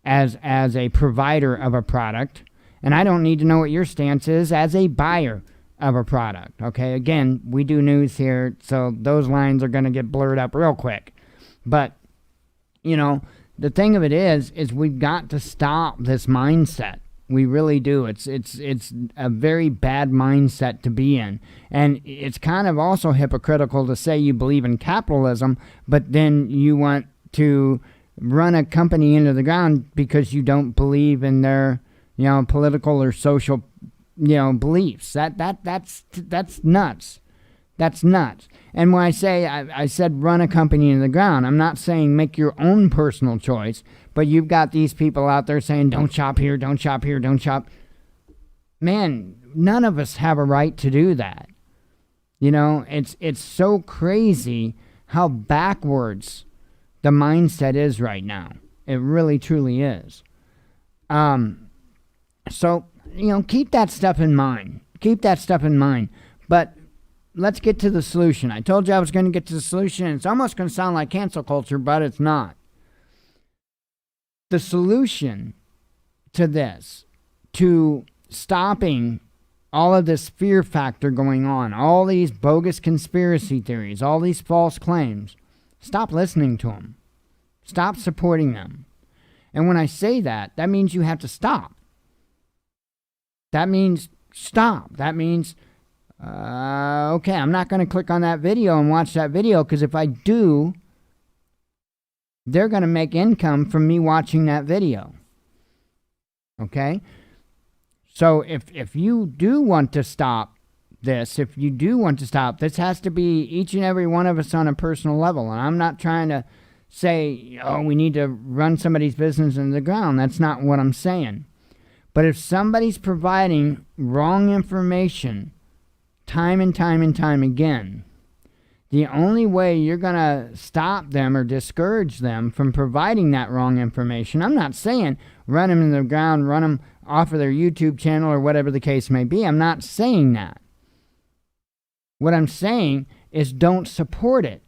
as a provider of a product, and I don't need to know what your stance is as a buyer of a product. Okay? Again, we do news here, so those lines are going to get blurred up real quick. But, you know, the thing of it is we've got to stop this mindset. We really do. It's a very bad mindset to be in. And it's kind of also hypocritical to say you believe in capitalism, but then you want to run a company into the ground because you don't believe in their, you know, political or social, you know, beliefs. That's nuts. That's nuts. And when I said run a company into the ground, I'm not saying make your own personal choice, but you've got these people out there saying don't shop here, don't shop here, don't shop. Man, none of us have a right to do that. You know, it's so crazy how backwards the mindset is right now. It really truly is. So, you know, keep that stuff in mind. Keep that stuff in mind. But let's get to the solution. I told you I was going to get to the solution, and it's almost going to sound like cancel culture, but it's not. The solution to this, to stopping all of this fear factor going on, all these bogus conspiracy theories, all these false claims, stop listening to them. Stop supporting them. And when I say that, that means you have to stop. That means stop. That means, okay, I'm not going to click on that video and watch that video, because if I do, they're going to make income from me watching that video. Okay? So if you do want to stop this, this has to be each and every one of us on a personal level. And I'm not trying to say, oh, we need to run somebody's business into the ground. That's not what I'm saying. But if somebody's providing wrong information time and time and time again, the only way you're going to stop them or discourage them from providing that wrong information, I'm not saying run them into the ground, run them off of their YouTube channel or whatever the case may be. I'm not saying that. What I'm saying is don't support it.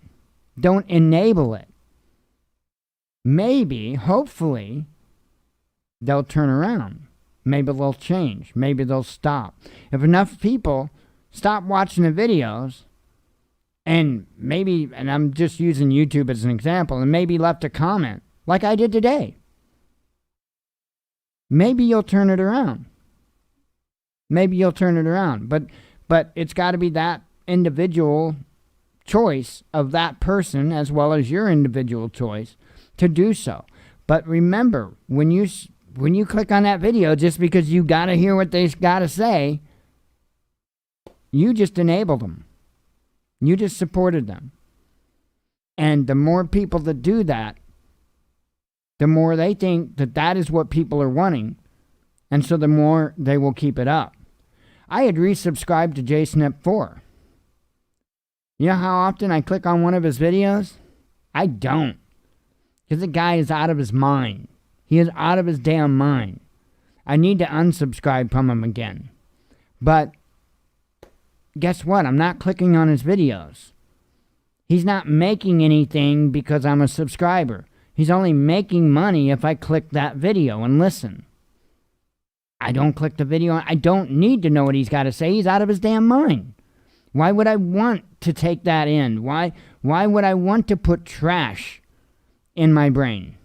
Don't enable it. Maybe, hopefully, they'll turn around. Maybe they'll change. Maybe they'll stop. If enough people stop watching the videos, and maybe, and I'm just using YouTube as an example, and maybe left a comment, like I did today, maybe you'll turn it around. Maybe you'll turn it around. But it's got to be that individual choice of that person as well as your individual choice to do so. But remember, when you click on that video just because you got to hear what they got to say, you just enabled them. You just supported them. And the more people that do that, the more they think that that is what people are wanting. And so the more they will keep it up. I had resubscribed to JSnip4. You know how often I click on one of his videos? I don't. Because the guy is out of his mind. He is out of his damn mind. I need to unsubscribe from him again. But guess what? I'm not clicking on his videos. He's not making anything because I'm a subscriber. He's only making money if I click that video and listen. I don't click the video. I don't need to know what he's got to say. He's out of his damn mind. Why would I want to take that in? Why would I want to put trash in my brain?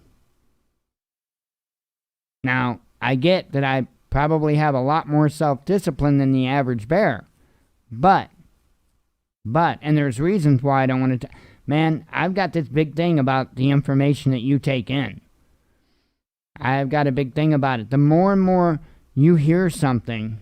Now, I get that I probably have a lot more self-discipline than the average bear. But, and there's reasons why I don't want to... Man, I've got this big thing about the information that you take in. I've got a big thing about it. The more and more you hear something,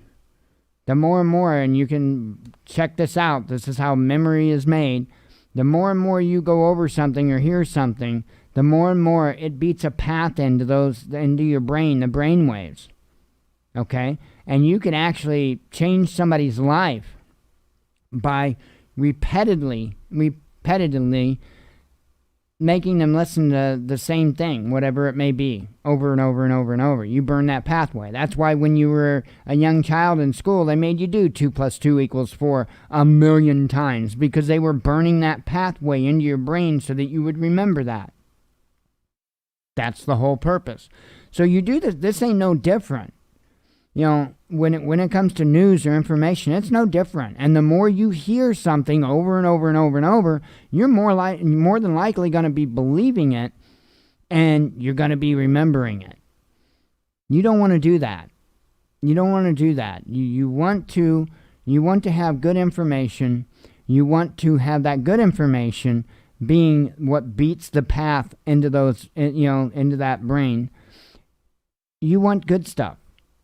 the more and more, and you can check this out, this is how memory is made, the more and more you go over something or hear something, the more and more it beats a path into your brain, the brain waves. Okay? And you can actually change somebody's life by repeatedly making them listen to the same thing, whatever it may be, over and over and over and over. You burn that pathway. That's why when you were a young child in school, they made you do 2 + 2 = 4 a million times, because they were burning that pathway into your brain so that you would remember that. That's the whole purpose. So you do this. This ain't no different. You know, when it comes to news or information, it's no different. And the more you hear something over and over and over and over, you're more than likely going to be believing it, and you're going to be remembering it. You don't want to do that. You don't want to do that. You want to have good information. You want to have that good information being what beats the path into into that brain. You want good stuff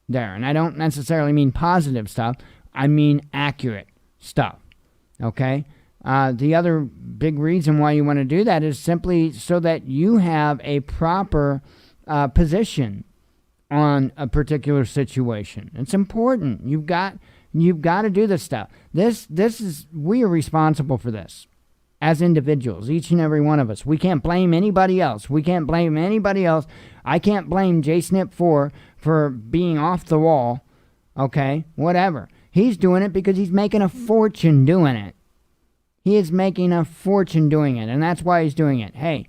there. And I don't necessarily mean positive stuff. I mean accurate stuff. Okay? The other big reason why you want to do that is simply so that you have a proper position on a particular situation. It's important. You've got to do this stuff. We are responsible for this as individuals, each and every one of us. We can't blame anybody else. I can't blame JSNIP4 for being off the wall. Okay, whatever. He's doing it because he's making a fortune doing it. He is making a fortune doing it, and that's why he's doing it. Hey,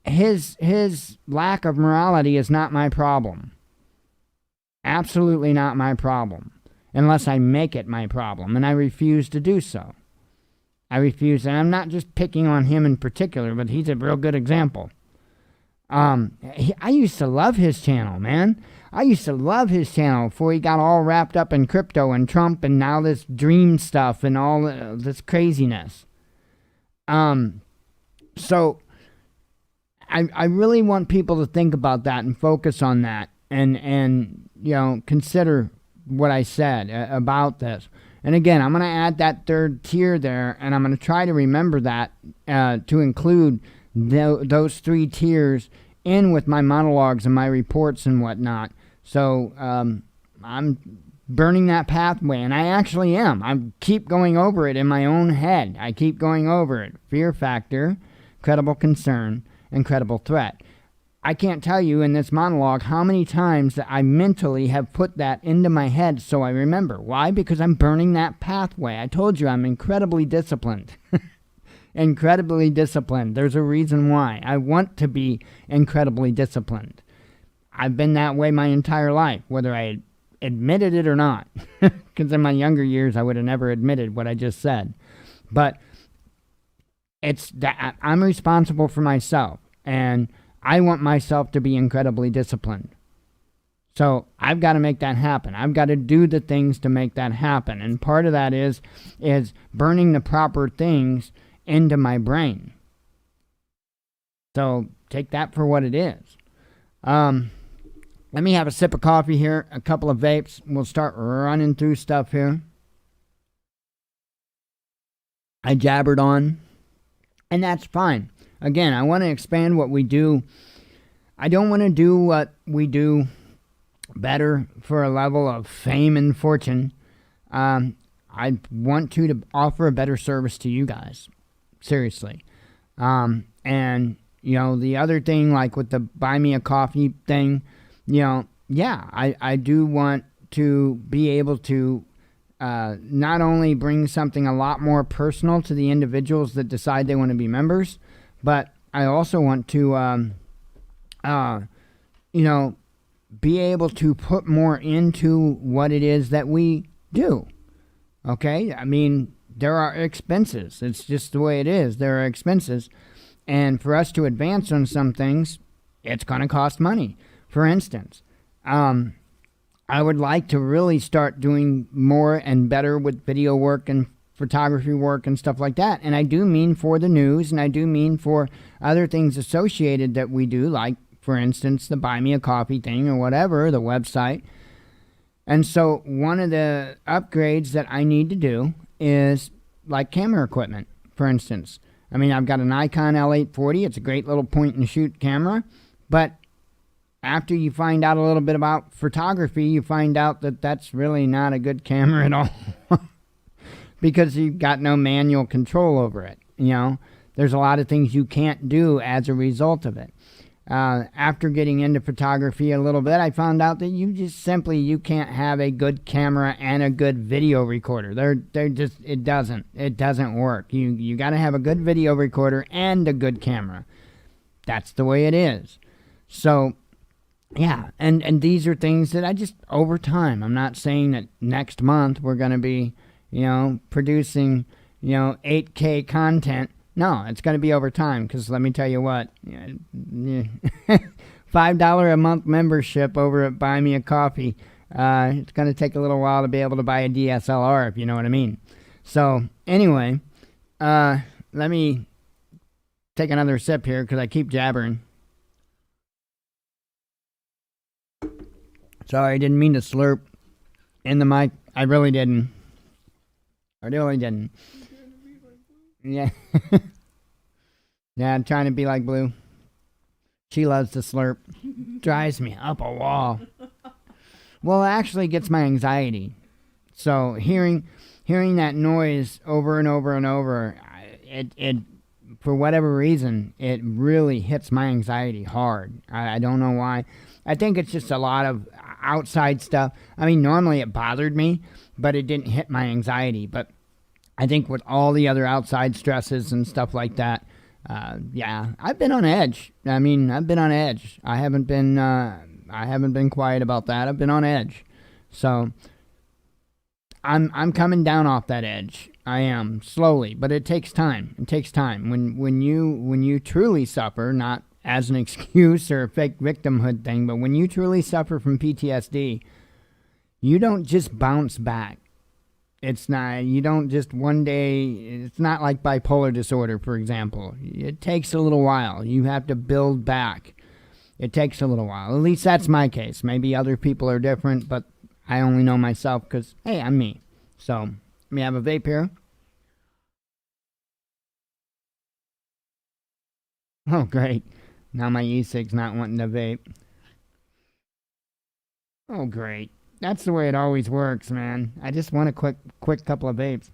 his lack of morality is not my problem. Absolutely not my problem, unless I make it my problem, and I refuse to do so. I refuse, and I'm not just picking on him in particular, but he's a real good example. I used to love his channel, man. I used to love his channel before he got all wrapped up in crypto and Trump and now this dream stuff and all this craziness. So I really want people to think about that and focus on that and consider what I said about this. And again, I'm going to add that third tier there, and I'm going to try to remember that to include those 3 tiers in with my monologues and my reports and whatnot. So I'm burning that pathway, and I actually am. I keep going over it in my own head. I keep going over it. Fear factor, credible concern, and credible threat. I can't tell you in this monologue how many times that I mentally have put that into my head so I remember. Why? Because I'm burning that pathway. I told you I'm incredibly disciplined. Incredibly disciplined. There's a reason why. I want to be incredibly disciplined. I've been that way my entire life, whether I admitted it or not. Because in my younger years, I would have never admitted what I just said. But it's that I'm responsible for myself, and I want myself to be incredibly disciplined. So I've got to make that happen. I've got to do the things to make that happen. And part of that is burning the proper things into my brain. So take that for what it is. Let me have a sip of coffee here, a couple of vapes. We'll start running through stuff here. I jabbered on, and that's fine. Again, I want to expand what we do. I don't want to do what we do better for a level of fame and fortune. I want to offer a better service to you guys. Seriously. And, the other thing, like with the buy me a coffee thing, you yeah, I do want to be able to not only bring something a lot more personal to the individuals that decide they want to be members, but I also want to, you know, be able to put more into what it is that we do. Okay? I mean, there are expenses. It's just the way it is. There are expenses. And for us to advance on some things, it's going to cost money. For instance, I would like to really start doing more and better with video work and photography work and stuff like that. And I do mean for the news, and I do mean for other things associated that we do, like, for instance, the Buy Me a Coffee thing or whatever, the website. And so one of the upgrades that I need to do is like camera equipment, for instance. I mean, I've got an Nikon L840. It's a great little point and shoot camera. But after you find out a little bit about photography, you find out that that's really not a good camera at all. Because you've got no manual control over it. You know, there's a lot of things you can't do as a result of it. After getting into photography a little bit, I found out that you can't have a good camera and a good video recorder. It doesn't work. You got to have a good video recorder and a good camera. That's the way it is. So, yeah, and these are things that I just, over time, I'm not saying that next month we're going to be, producing, 8K content. No, it's going to be over time, because let me tell you what, $5 a month membership over at Buy Me a Coffee, it's going to take a little while to be able to buy a DSLR, if you know what I mean. So, anyway, let me take another sip here, because I keep jabbering. Sorry, I didn't mean to slurp in the mic. I really didn't. Yeah. Yeah, I'm trying to be like Blue. She loves to slurp. Drives me up a wall. Well, it actually gets my anxiety. So hearing that noise over and over and over, it for whatever reason, it really hits my anxiety hard. I don't know why. I think it's just a lot of outside stuff. I mean, normally it bothered me, but it didn't hit my anxiety. But I think with all the other outside stresses and stuff like that, yeah, I've been on edge. I mean, I've been on edge. I haven't been quiet about that. I've been on edge. So I'm coming down off that edge. I am, slowly, but it takes time. It takes time. When you truly suffer, not as an excuse or a fake victimhood thing, but when you truly suffer from PTSD, you don't just bounce back. It's not, you don't just one day, it's not like bipolar disorder, for example. It takes a little while. You have to build back. It takes a little while. At least that's my case. Maybe other people are different, but I only know myself because, hey, I'm me. So, let me have a vape here. Oh, great. Now my e-cig's not wanting to vape. Oh, great. That's the way it always works, man. I just want a quick couple of vapes.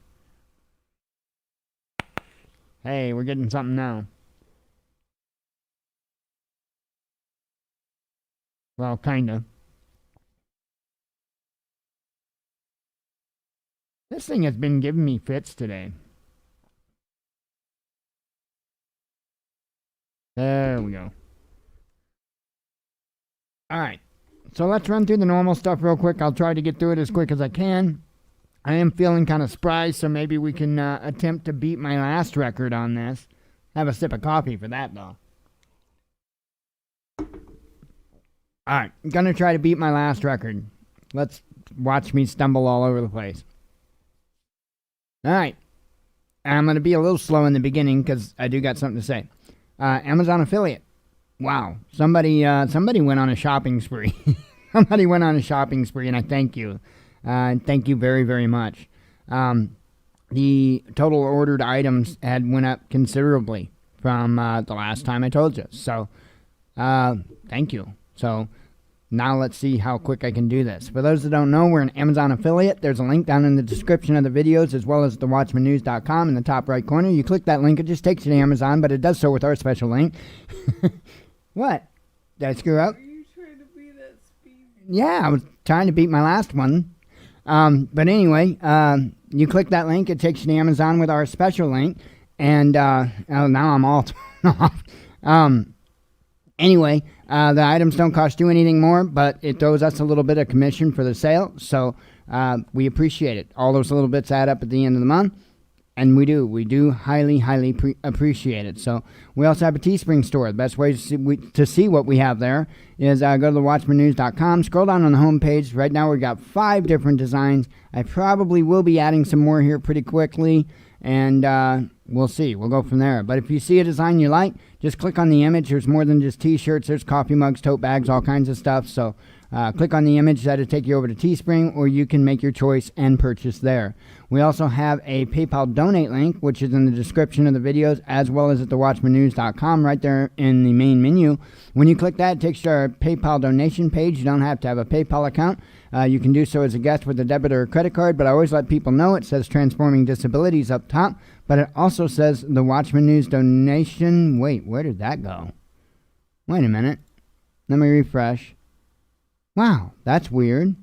Hey, we're getting something now. Well, kinda. This thing has been giving me fits today. There we go. All right. So let's run through the normal stuff real quick. I'll try to get through it as quick as I can. I am feeling kind of spry, so maybe we can attempt to beat my last record on this. Have a sip of coffee for that, though. All right. I'm going to try to beat my last record. Let's watch me stumble all over the place. All right. I'm going to be a little slow in the beginning because I do got something to say. Amazon affiliate. Wow. Somebody went on a shopping spree. Somebody went on a shopping spree, and I thank you. Thank you very, very much. The total ordered items had went up considerably from the last time I told you. So, thank you. So, now let's see how quick I can do this. For those that don't know, we're an Amazon affiliate. There's a link down in the description of the videos, as well as the watchmannews.com in the top right corner. You click that link, it just takes you to Amazon, but it does so with our special link. What? Did I screw up?
Are you trying to be that speed?
Yeah, I was trying to beat my last one. But anyway, you click that link, it takes you to Amazon with our special link, and oh, now I'm all torn off. Anyway, the items don't cost you anything more, but it throws us a little bit of commission for the sale, so we appreciate it. All those little bits add up at the end of the month, and we do highly, highly appreciate it. So we also have a Teespring store. The best way to see what we have there is go to the watchmannews.com, scroll down on the homepage. Right now we've got 5 different designs. I probably will be adding some more here pretty quickly, and we'll see. We'll go from there. But if you see a design you like, just click on the image. There's more than just t-shirts. There's coffee mugs, tote bags, all kinds of stuff. So click on the image. That'll take you over to Teespring, or you can make your choice and purchase there. We also have a PayPal donate link, which is in the description of the videos, as well as at thewatchmannews.com right there in the main menu. When you click that, it takes you to our PayPal donation page. You don't have to have a PayPal account. You can do so as a guest with a debit or a credit card, but I always let people know it says Transforming Disabilities up top, but it also says the Watchman News donation. Wait, where did that go? Wait a minute. Let me refresh. Wow, that's weird.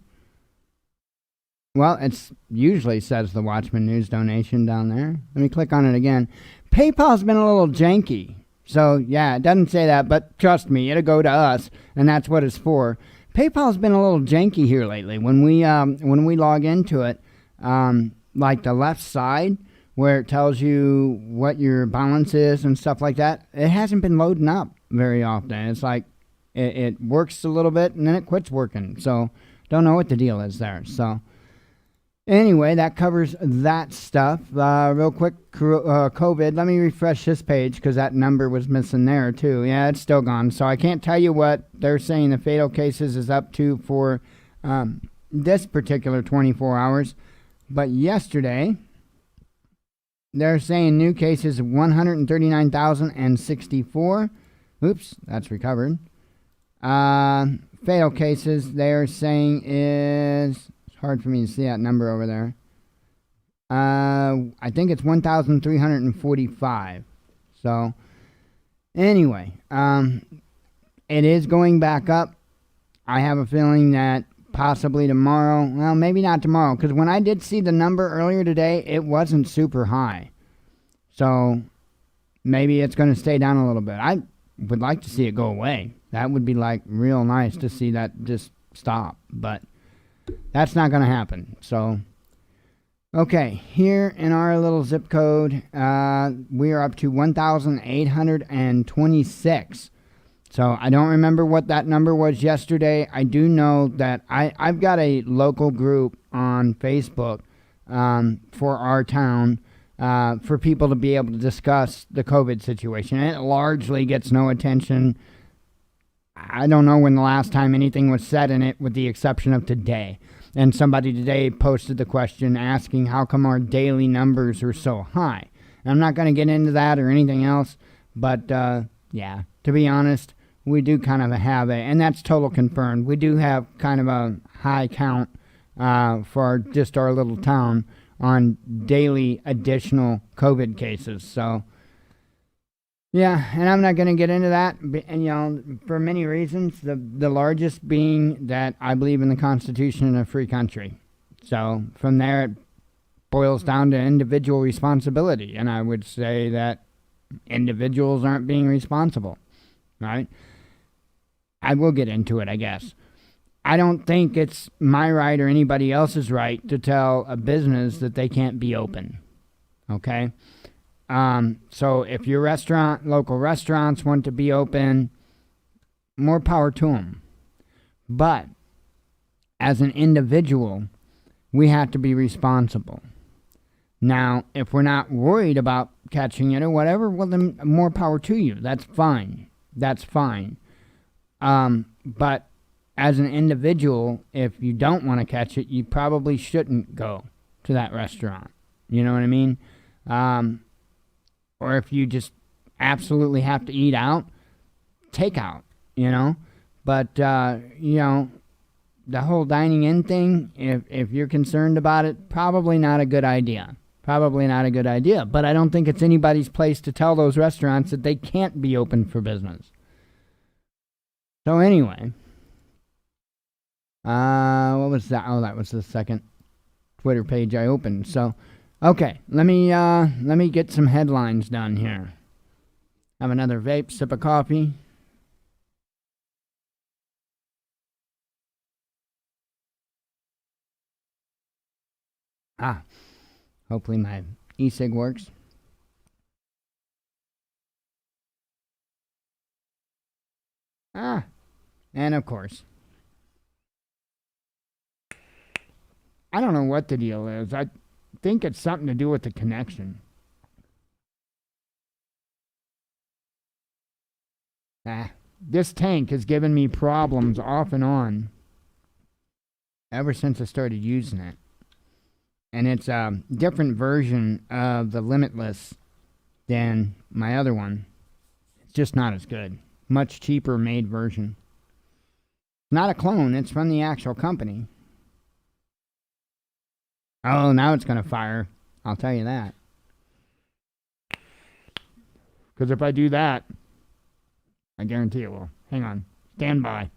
Well, it usually says the Watchman News donation down there. Let me click on it again. PayPal's been a little janky. So, yeah, it doesn't say that, but trust me, it'll go to us, and that's what it's for. PayPal's been a little janky here lately. When we log into it, like the left side, where it tells you what your balance is and stuff like that, it hasn't been loading up very often. It's like it works a little bit, and then it quits working. So, don't know what the deal is there. So, anyway, that covers that stuff. Real quick, COVID. Let me refresh this page because that number was missing there too. Yeah, it's still gone. So I can't tell you what they're saying the fatal cases is up to for this particular 24 hours. But yesterday, they're saying new cases of 139,064. Oops, that's recovered. Fatal cases, they're saying is... hard for me to see that number over there. I think it's 1,345. So, anyway, it is going back up. I have a feeling that possibly tomorrow, well, maybe not tomorrow, because when I did see the number earlier today, it wasn't super high. So, maybe it's going to stay down a little bit. I would like to see it go away. That would be like real nice to see that just stop, but that's not going to happen. So, okay, here in our little zip code, we are up to 1,826. So, I don't remember what that number was yesterday. I do know that I've got a local group on Facebook for our town for people to be able to discuss the COVID situation. And it largely gets no attention. I don't know when the last time anything was said in it, with the exception of today. And somebody today posted the question asking how come our daily numbers are so high. And I'm not going to get into that or anything else, but yeah, to be honest, we do kind of have and that's total confirmed, we do have kind of a high count for just our little town on daily additional COVID cases. So, yeah, and I'm not going to get into that, and for many reasons. The largest being that I believe in the Constitution in a free country. So from there, it boils down to individual responsibility, and I would say that individuals aren't being responsible, right? I will get into it, I guess. I don't think it's my right or anybody else's right to tell a business that they can't be open, okay? So if your local restaurants want to be open, more power to them. But as an individual, we have to be responsible. Now, if we're not worried about catching it or whatever, well, then more power to you. That's fine. That's fine. But as an individual, if you don't want to catch it, you probably shouldn't go to that restaurant. You know what I mean? Or if you just absolutely have to eat out, take out, But, the whole dining in thing, if you're concerned about it, probably not a good idea. Probably not a good idea. But I don't think it's anybody's place to tell those restaurants that they can't be open for business. So anyway, What was that? Oh, that was the second Twitter page I opened. So, okay, let me get some headlines done here. Have another vape, sip of coffee. Hopefully my e-cig works. And of course, I don't know what the deal is. I think it's something to do with the connection. This tank has given me problems off and on ever since I started using it. And it's a different version of the Limitless than my other one. It's just not as good. Much cheaper made version. Not a clone, it's from the actual company. Oh, now it's going to fire. I'll tell you that. Because if I do that, I guarantee it will. Hang on. Stand by.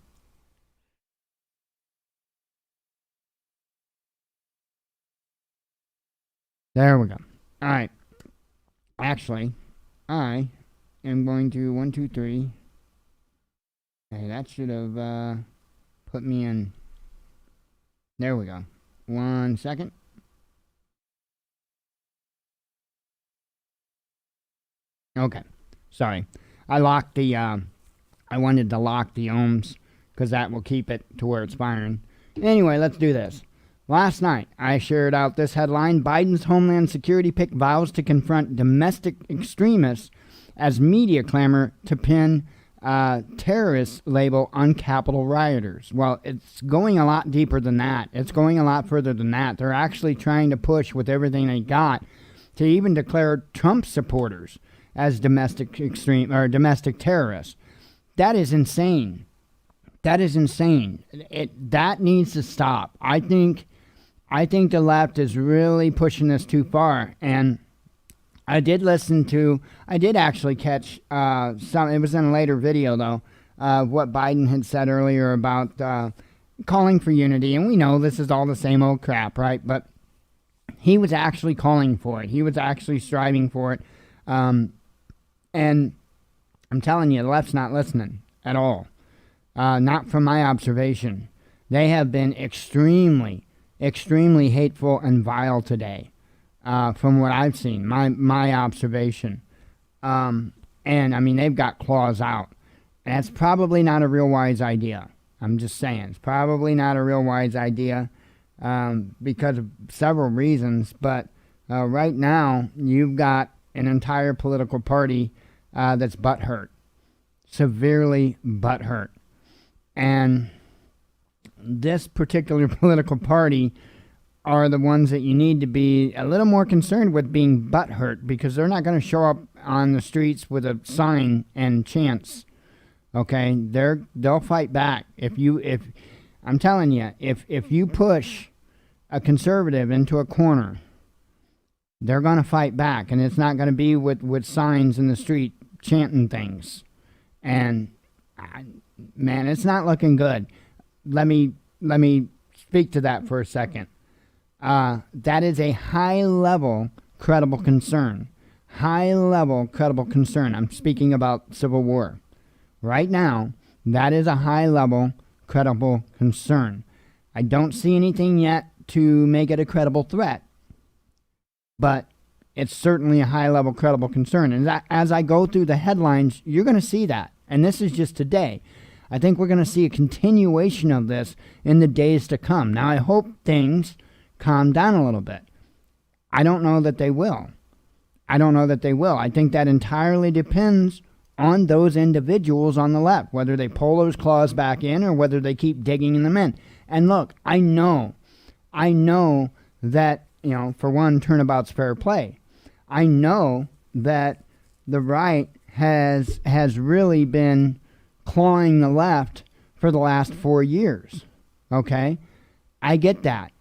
There we go. All right. Actually, I am going to 1, 2, 3. Hey, that should have put me in. There we go. 1 second. Okay. Sorry. I locked the, I wanted to lock the ohms because that will keep it to where it's firing. Anyway, let's do this. Last night, I shared out this headline: Biden's Homeland Security pick vows to confront domestic extremists as media clamor to pin terrorist label on Capitol rioters. Well, it's going a lot deeper than that. It's going a lot further than that. They're actually trying to push with everything they got to even declare Trump supporters as domestic extreme or domestic terrorists. That is insane. That is insane. That needs to stop. I think the left is really pushing this too far. And I did actually catch some, it was in a later video though, what Biden had said earlier about calling for unity. And we know this is all the same old crap, right? But he was actually calling for it. He was actually striving for it. And I'm telling you, the left's not listening at all. Not from my observation. They have been extremely, extremely hateful and vile today, from what I've seen, my observation. And, I mean, they've got claws out. And that's probably not a real wise idea. I'm just saying. It's probably not a real wise idea because of several reasons. But right now, you've got an entire political party that's butthurt. Severely butthurt. And this particular political party are the ones that you need to be a little more concerned with being butthurt, because they're not going to show up on the streets with a sign and chants. Okay, they'll fight back. If I'm telling you, if you push a conservative into a corner, they're going to fight back, and it's not going to be with signs in the street chanting things. And man, it's not looking good. Let me speak to that for a second. That is a high-level credible concern. High-level credible concern. I'm speaking about civil war. Right now, that is a high-level credible concern. I don't see anything yet to make it a credible threat, but it's certainly a high-level credible concern. And as I go through the headlines, you're going to see that. And this is just today. I think we're going to see a continuation of this in the days to come. Now, I hope things calm down a little bit. I don't know that they will. I think that entirely depends on those individuals on the left, whether they pull those claws back in or whether they keep digging them in. And look, I know that, for one, turnabout's fair play. I know that the right has really been clawing the left for the last 4 years. Okay? I get that.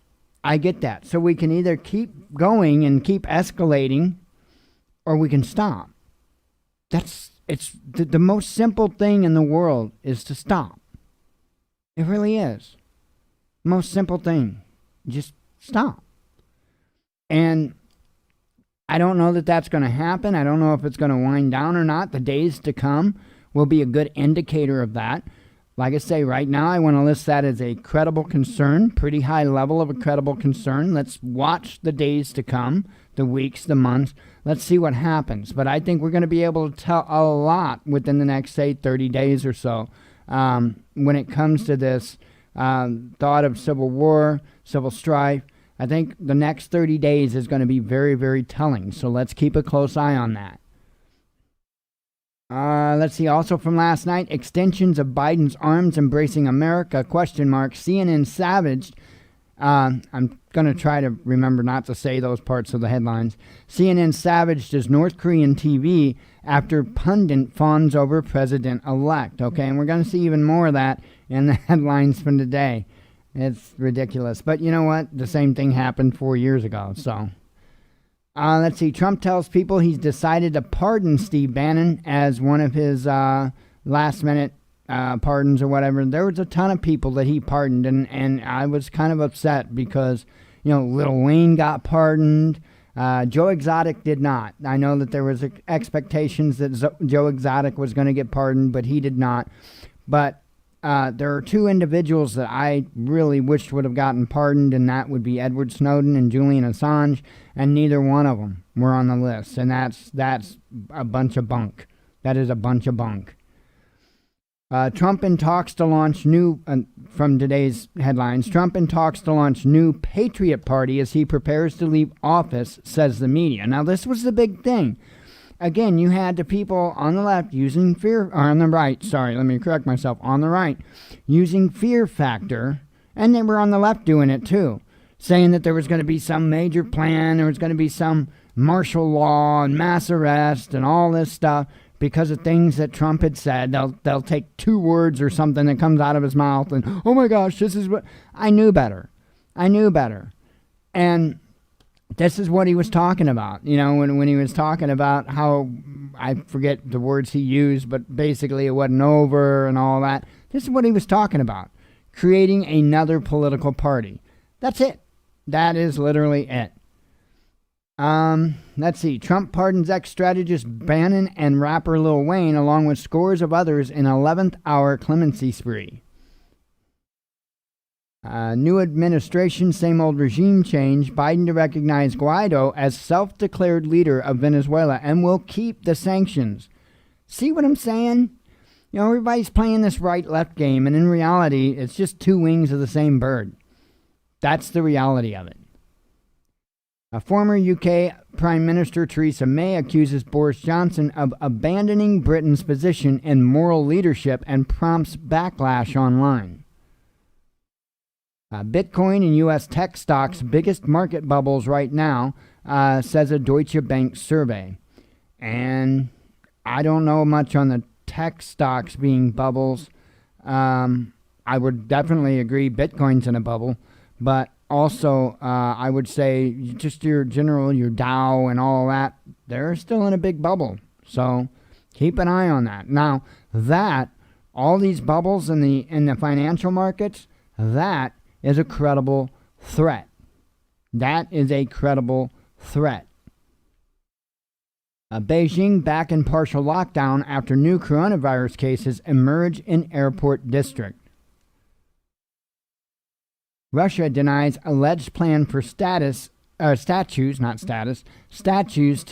So we can either keep going and keep escalating, or we can stop. It's the most simple thing in the world is to stop. It really is. Most simple thing. Just stop. And I don't know that that's going to happen. I don't know if it's going to wind down or not. The days to come will be a good indicator of that. Like I say, right now, I want to list that as a credible concern, pretty high level of a credible concern. Let's watch the days to come, the weeks, the months. Let's see what happens. But I think we're going to be able to tell a lot within the next, say, 30 days or so when it comes to this thought of civil war, civil strife. I think the next 30 days is going to be very, very telling. So let's keep a close eye on that. Let's see. Also from last night, extensions of Biden's arms embracing America, ? CNN savaged. I'm going to try to remember not to say those parts of the headlines. CNN savaged as North Korean TV after pundit fawns over president-elect. Okay, and we're going to see even more of that in the headlines from today. It's ridiculous. But you know what? The same thing happened 4 years ago, so... let's see. Trump tells people he's decided to pardon Steve Bannon as one of his last-minute pardons or whatever. There was a ton of people that he pardoned, and I was kind of upset because, Lil Wayne got pardoned. Joe Exotic did not. I know that there was expectations that Joe Exotic was going to get pardoned, but he did not. But there are two individuals that I really wished would have gotten pardoned, and that would be Edward Snowden and Julian Assange, and neither one of them were on the list, and that's a bunch of bunk. That is a bunch of bunk. Trump in talks to launch new, from today's headlines, Trump in talks to launch new Patriot Party as he prepares to leave office, says the media. Now, this was the big thing. Again, you had the people on the left using fear, or on the right, sorry, let me correct myself, on the right, using fear factor, and they were on the left doing it too, saying that there was going to be some major plan, there was going to be some martial law and mass arrest and all this stuff because of things that Trump had said. They'll take 2 words or something that comes out of his mouth and, oh my gosh, this is what... I knew better. And... this is what he was talking about, when he was talking about how, I forget the words he used, but basically it wasn't over and all that. This is what he was talking about, creating another political party. That's it. That is literally it. Let's see. Trump pardons ex-strategist Bannon and rapper Lil Wayne along with scores of others in 11th hour clemency spree. New administration, same old regime change. Biden to recognize Guaido as self-declared leader of Venezuela and will keep the sanctions. See what I'm saying? Everybody's playing this right-left game, and in reality, it's just 2 wings of the same bird. That's the reality of it. A former UK Prime Minister Theresa May accuses Boris Johnson of abandoning Britain's position in moral leadership and prompts backlash online. Bitcoin and U.S. tech stocks' biggest market bubbles right now, says a Deutsche Bank survey. And I don't know much on the tech stocks being bubbles. I would definitely agree Bitcoin's in a bubble. But also, I would say just your Dow and all that, they're still in a big bubble. So keep an eye on that. Now, all these bubbles in the financial markets, that is a credible threat. That is a credible threat. Beijing back in partial lockdown after new coronavirus cases emerge in airport district. Russia denies alleged plan for statues to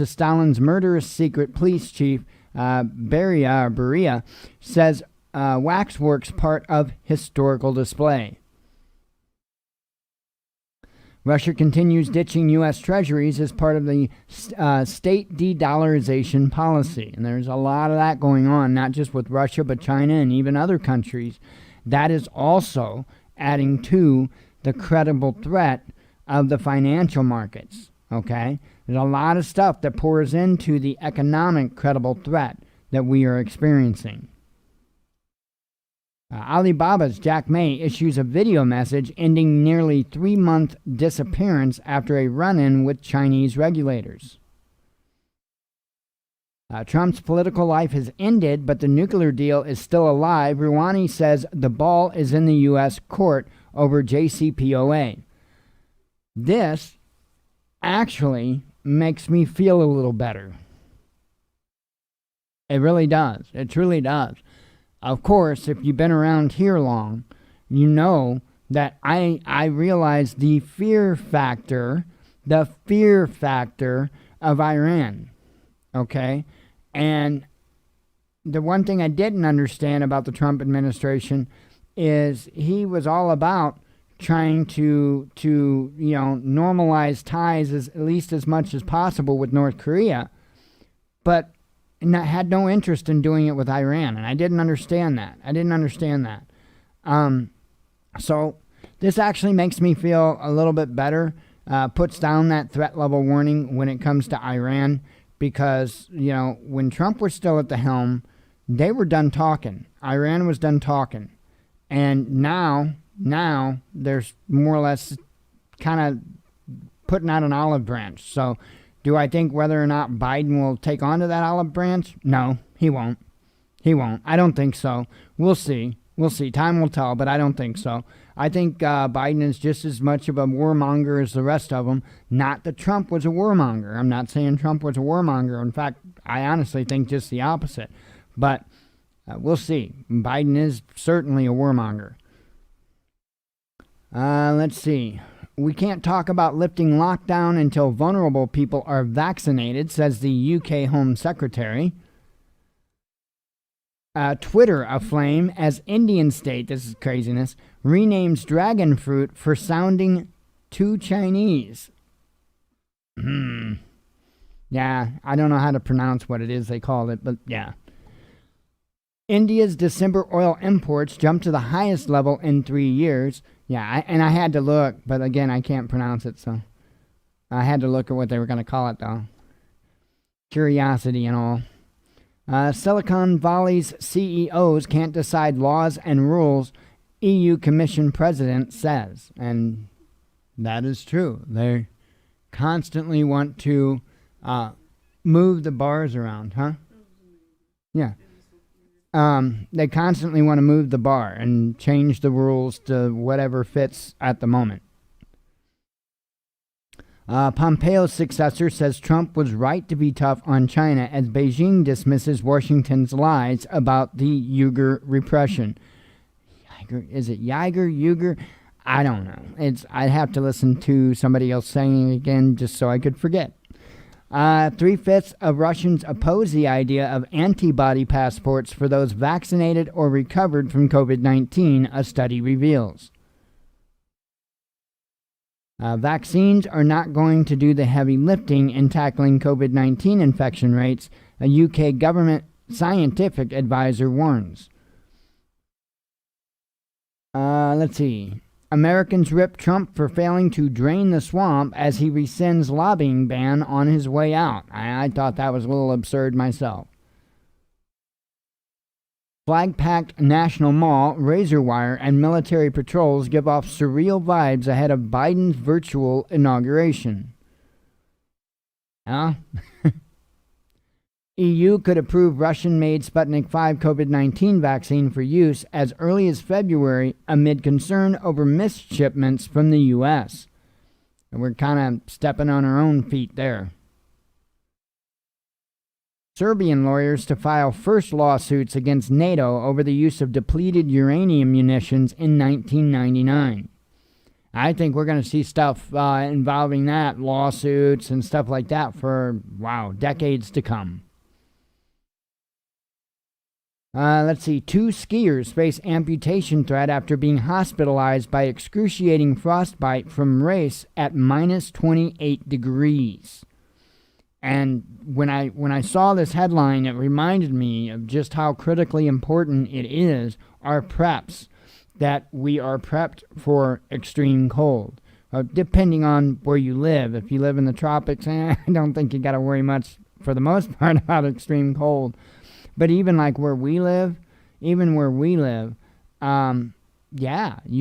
Stalin's murderous secret. Police chief Beria says waxworks part of historical display. Russia continues ditching U.S. treasuries as part of the state de-dollarization policy. And there's a lot of that going on, not just with Russia, but China and even other countries. That is also adding to the credible threat of the financial markets. Okay? There's a lot of stuff that pours into the economic credible threat that we are experiencing. Alibaba's Jack May issues a video message ending nearly 3-month disappearance after a run-in with Chinese regulators. Trump's political life has ended, but the nuclear deal is still alive. Rouhani says the ball is in the U.S. court over JCPOA. This actually makes me feel a little better. It really does. It truly does. Of course, if you've been around here long, you know that I realize the fear factor of Iran. Okay? And the one thing I didn't understand about the Trump administration is he was all about trying to normalize ties at least as much as possible with North Korea, but had no interest in doing it with Iran, and I didn't understand that. So this actually makes me feel a little bit better, puts down that threat level warning when it comes to Iran, because, when Trump was still at the helm, they were done talking. Iran was done talking. And now there's more or less kind of putting out an olive branch. So do I think whether or not Biden will take onto that olive branch? No, he won't. I don't think so. We'll see. Time will tell, but I don't think so. I think Biden is just as much of a warmonger as the rest of them. Not that Trump was a warmonger. I'm not saying Trump was a warmonger. In fact, I honestly think just the opposite. But we'll see. Biden is certainly a warmonger. Let's see. We can't talk about lifting lockdown until vulnerable people are vaccinated, says the UK Home Secretary. Twitter aflame as Indian state, this is craziness, renames dragon fruit for sounding too Chinese. Yeah, I don't know how to pronounce what it is they call it, but yeah. India's December oil imports jumped to the highest level in 3 years. Yeah, I had to look, but again, I can't pronounce it, so I had to look at what they were going to call it, though. Curiosity and all. Silicon Valley's CEOs can't decide laws and rules, EU Commission president says. And that is true. They constantly want to move the bars around, huh? Yeah. They constantly want to move the bar and change the rules to whatever fits at the moment. Pompeo's successor says Trump was right to be tough on China as Beijing dismisses Washington's lies about the Uyghur repression. Is it Uyghur? I don't know. I'd have to listen to somebody else saying it again just so I could forget. 3/5 of Russians oppose the idea of antibody passports for those vaccinated or recovered from COVID-19, a study reveals. Vaccines are not going to do the heavy lifting in tackling COVID-19 infection rates, a UK government scientific advisor warns. Let's see. Americans rip Trump for failing to drain the swamp as he rescinds lobbying ban on his way out. I thought that was a little absurd myself. Flag-packed National Mall, razor wire, and military patrols give off surreal vibes ahead of Biden's virtual inauguration. EU could approve Russian-made Sputnik V COVID-19 vaccine for use as early as February amid concern over missed shipments from the U.S. And we're kind of stepping on our own feet there. Serbian lawyers to file first lawsuits against NATO over the use of depleted uranium munitions in 1999. I think we're going to see stuff involving that, lawsuits and stuff like that for, decades to come. Let's see. 2 skiers face amputation threat after being hospitalized by excruciating frostbite from race at minus 28 degrees. And when I saw this headline, it reminded me of just how critically important it is, our preps, that we are prepped for extreme cold. Depending on where you live. If you live in the tropics, I don't think you got to worry much, for the most part, about extreme cold. But even like where we live, you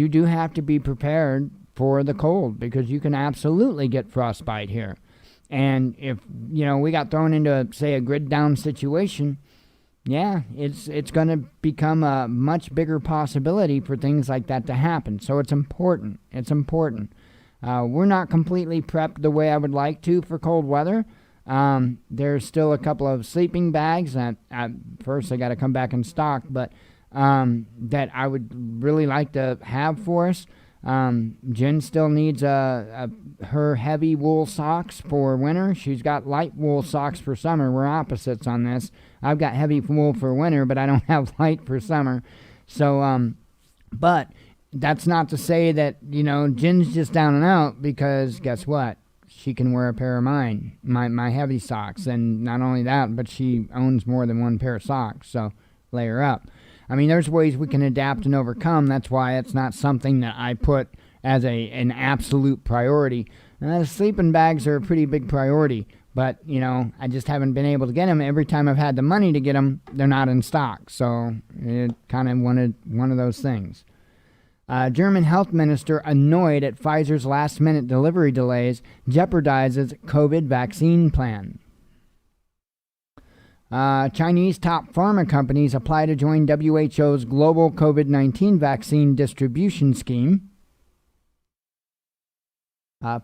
do have to be prepared for the cold, because you can absolutely get frostbite here. And if, we got thrown into, say, a grid down situation, yeah, it's going to become a much bigger possibility for things like that to happen. So it's important. It's important. We're not completely prepped the way I would like to for cold weather. There's still a couple of sleeping bags that first I got to come back in stock, but that I would really like to have for us. Jen still needs her heavy wool socks for winter. She's got light wool socks for summer. We're opposites on this. I've got heavy wool for winter, but I don't have light for summer. So, but that's not to say that, Jen's just down and out, because guess what? She can wear a pair of my heavy socks. And not only that, but she owns more than one pair of socks. So lay her up. I mean, there's ways we can adapt and overcome. That's why it's not something that I put as an absolute priority. Sleeping bags are a pretty big priority, but, I just haven't been able to get them. Every time I've had the money to get them, they're not in stock. So it kind of one of those things. German health minister annoyed at Pfizer's last-minute delivery delays jeopardizes COVID vaccine plan. Chinese top pharma companies apply to join WHO's global COVID-19 vaccine distribution scheme.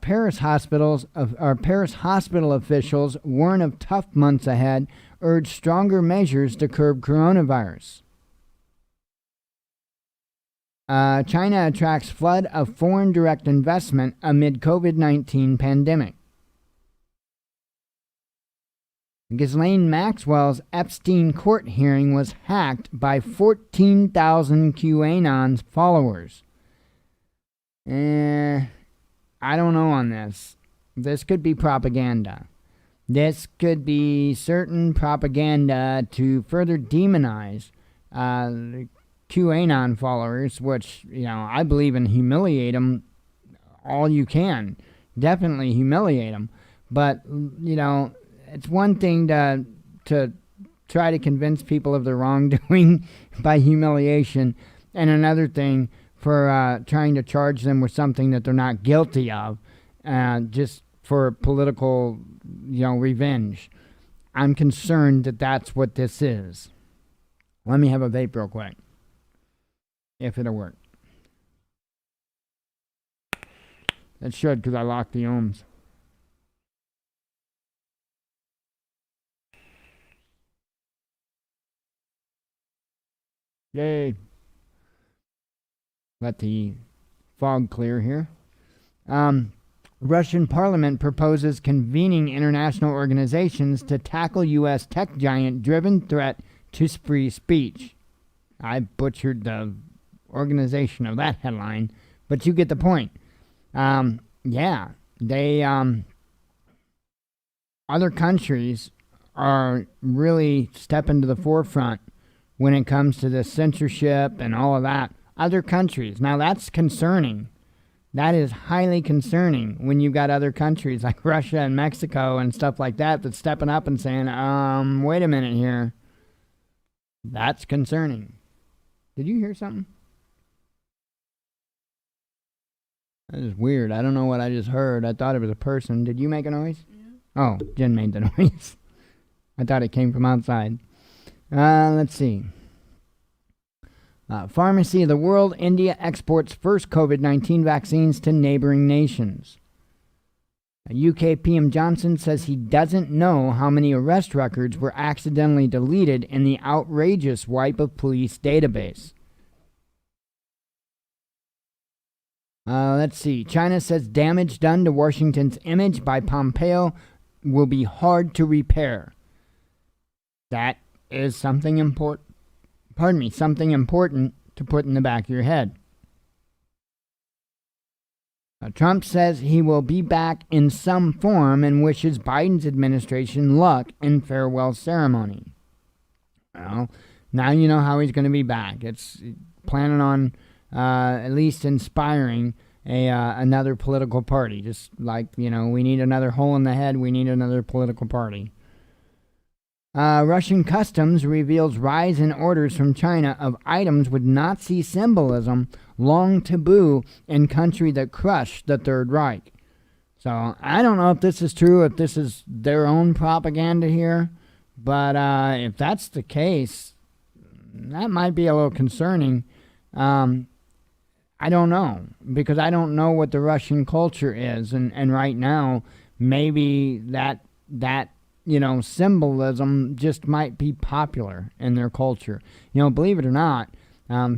Paris hospital officials warn of tough months ahead, urge stronger measures to curb coronavirus. China attracts flood of foreign direct investment amid COVID-19 pandemic. Ghislaine Maxwell's Epstein court hearing was hacked by 14,000 QAnon followers. I don't know on this. This could be propaganda. This could be certain propaganda to further demonize QAnon followers, which, I believe in humiliate them all you can. Definitely humiliate them. But, it's one thing to try to convince people of their wrongdoing by humiliation, and another thing for trying to charge them with something that they're not guilty of, just for political, revenge. I'm concerned that that's what this is. Let me have a vape real quick, if it'll work. It should, because I locked the ohms. Yay. Let the fog clear here. Russian parliament proposes convening international organizations to tackle U.S. tech giant driven threat to free speech. I butchered the organization of that headline, but you get the point. Other countries are really stepping to the forefront when it comes to the censorship and all of that. Other countries. Now that's concerning. That is highly concerning when you've got other countries like Russia and Mexico and stuff like that that's stepping up and saying, wait a minute here. That's concerning. Did you hear something? That is weird. I don't know what I just heard. I thought it was a person. Did you make a noise? Yeah. Oh, Jen made the noise. I thought it came from outside. Let's see. Pharmacy of the World, India exports first COVID-19 vaccines to neighboring nations. UK PM Johnson says he doesn't know how many arrest records were accidentally deleted in the outrageous wipe of police database. Let's see. China says damage done to Washington's image by Pompeo will be hard to repair. That is something important. Something important to put in the back of your head. Trump says he will be back in some form and wishes Biden's administration luck in farewell ceremony. Well, now you know how he's going to be back. It's planning on at least inspiring another political party. Just like, we need another hole in the head, we need another political party. Russian customs reveals rise in orders from China of items with Nazi symbolism long taboo in country that crushed the Third Reich. So I don't know if this is true, if this is their own propaganda here, But if that's the case, that might be a little concerning. I don't know, because I don't know what the Russian culture is, and right now maybe that symbolism just might be popular in their culture. Believe it or not,